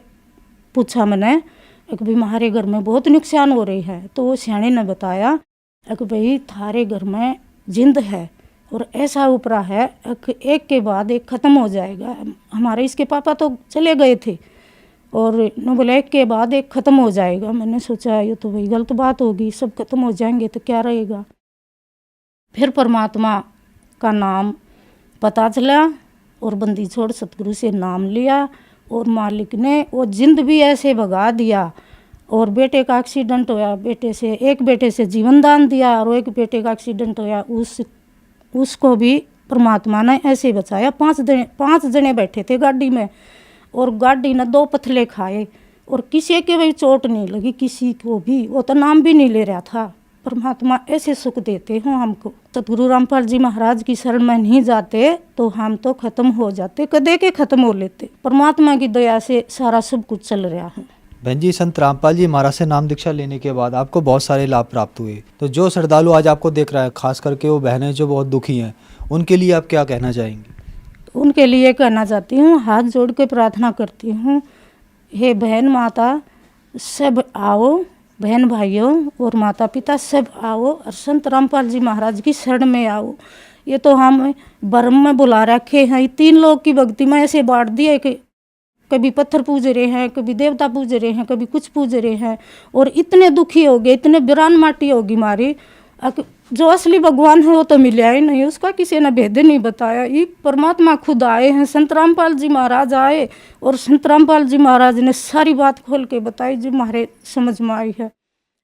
पूछा मैंने कि भाई हमारे घर में बहुत नुकसान हो रही है। तो वो सियाने ने बताया कि भाई थारे घर में जिंद है और ऐसा उपरा है कि एक के बाद एक ख़त्म हो जाएगा। हमारे इसके पापा तो चले गए थे और न बोले एक के बाद एक ख़त्म हो जाएगा। मैंने सोचा ये तो भाई गलत बात होगी, सब ख़त्म हो जाएंगे तो क्या रहेगा। फिर परमात्मा का नाम पता चला और बंदी छोड़ सतगुरु से नाम लिया और मालिक ने वो जिंद भी ऐसे भगा दिया। और बेटे का एक्सीडेंट होया, एक बेटे से जीवन दान दिया और एक बेटे का एक्सीडेंट होया, उसको भी परमात्मा ने ऐसे बचाया। 5 जने बैठे थे गाड़ी में और गाड़ी ने 2 पथले खाए और किसी के भी चोट नहीं लगी, किसी को भी। वो तो नाम भी नहीं ले रहा था। परमात्मा ऐसे सुख देते हैं हमको। सतगुरु रामपाल जी महाराज की शरण में नहीं जाते तो हम तो खत्म हो जाते, कदे के खत्म हो लेते। परमात्मा की दया से सारा सब कुछ चल रहा है। बहन जी, संत रामपाल जी महाराज से नाम दीक्षा लेने के बाद आपको बहुत सारे लाभ प्राप्त हुए। तो जो श्रद्धालु आज आपको देख रहा है, खास करके वो बहनें जो बहुत दुखी हैं, उनके लिए आप क्या कहना चाहेंगी? उनके लिए कहना चाहती हूँ, हाथ जोड़ के प्रार्थना करती हूँ, हे बहन माता सब आओ, बहन भाइयों और माता पिता सब आओ और संत रामपाल जी महाराज की शरण में आओ। ये तो हम भरम में बुला रखे हैं। 3 लोग की भक्ति में ऐसे बांट दिए कि कभी पत्थर पूज रहे हैं, कभी देवता पूज रहे हैं, कभी कुछ पूज रहे हैं, और इतने दुखी हो गए, इतने बिरान माटी होगी मारी। जो असली भगवान है वो तो मिला ही नहीं, उसका किसी ने भेद नहीं बताया। ये परमात्मा खुद आए हैं, संत रामपाल जी महाराज आए, और संत रामपाल जी महाराज ने सारी बात खोल के बताई जो हमारे समझ में आई है।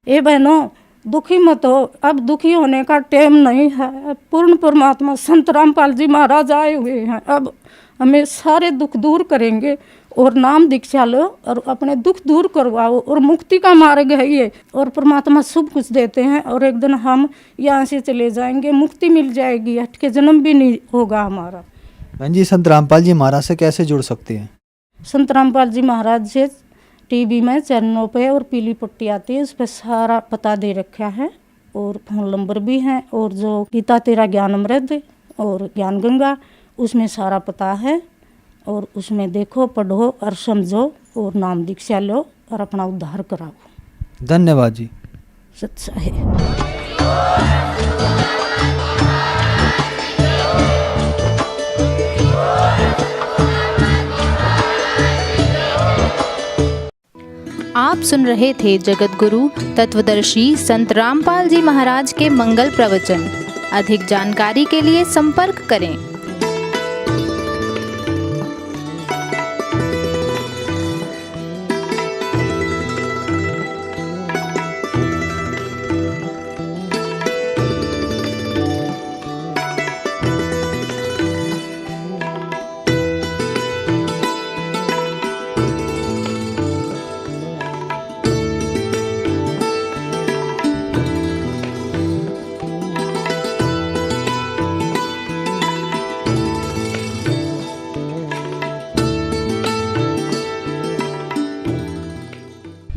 ए बहनों, दुखी मत हो, अब दुखी होने का टाइम नहीं है। पूर्ण परमात्मा संत रामपाल जी महाराज आए हुए हैं, अब हमें सारे दुख दूर करेंगे। और नाम दीक्षा लो और अपने दुख दूर करवाओ, और मुक्ति का मार्ग है ये, और परमात्मा सब कुछ देते हैं। और एक दिन हम यहाँ से चले जाएंगे, मुक्ति मिल जाएगी, हट के जन्म भी नहीं होगा हमारा। बहन जी, संत रामपाल जी महाराज से कैसे जुड़ सकते हैं? संत रामपाल जी महाराज से टीवी में चैनलों पे और पीली पट्टी आती है, उस पर सारा पता दे रखा है, और फोन नंबर भी है। और जो गीता तेरा ज्ञान अमृत और ज्ञान गंगा, उसमें सारा पता है। और उसमें देखो, पढ़ो और समझो, और नाम दीक्षा लो और अपना उद्धार कराओ। धन्यवाद जी। सच्चा है। आप सुन रहे थे जगत गुरु तत्वदर्शी संत रामपाल जी महाराज के मंगल प्रवचन। अधिक जानकारी के लिए संपर्क करें।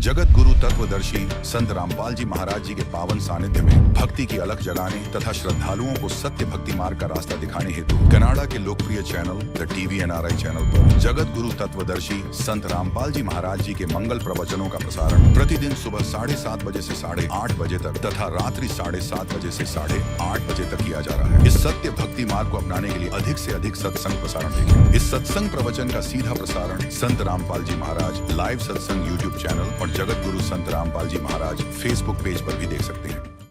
जगत गुरु तत्वदर्शी संत रामपाल जी महाराज जी के पावन सानिध्य में भक्ति की अलख जगाने तथा श्रद्धालुओं को सत्य भक्ति मार्ग का रास्ता दिखाने हेतु कनाडा के लोकप्रिय channel the TV NRI channel पर जगत गुरु तत्वदर्शी संत रामपाल जी महाराज जी के मंगल प्रवचनों का प्रसारण प्रतिदिन सुबह 7:30 बजे से 8:30 बजे तक तथा रात्रि 7:30 बजे से 8:30 बजे तक किया जा रहा है। इस सत्य भक्ति मार्ग को अपनाने के लिए अधिक से अधिक सत्संग प्रसारण देखें। इस सत्संग प्रवचन का सीधा प्रसारण संत रामपाल जी महाराज लाइव सत्संग YouTube चैनल और जगत गुरु संत रामपाल जी महाराज फेसबुक पेज पर भी देख सकते हैं।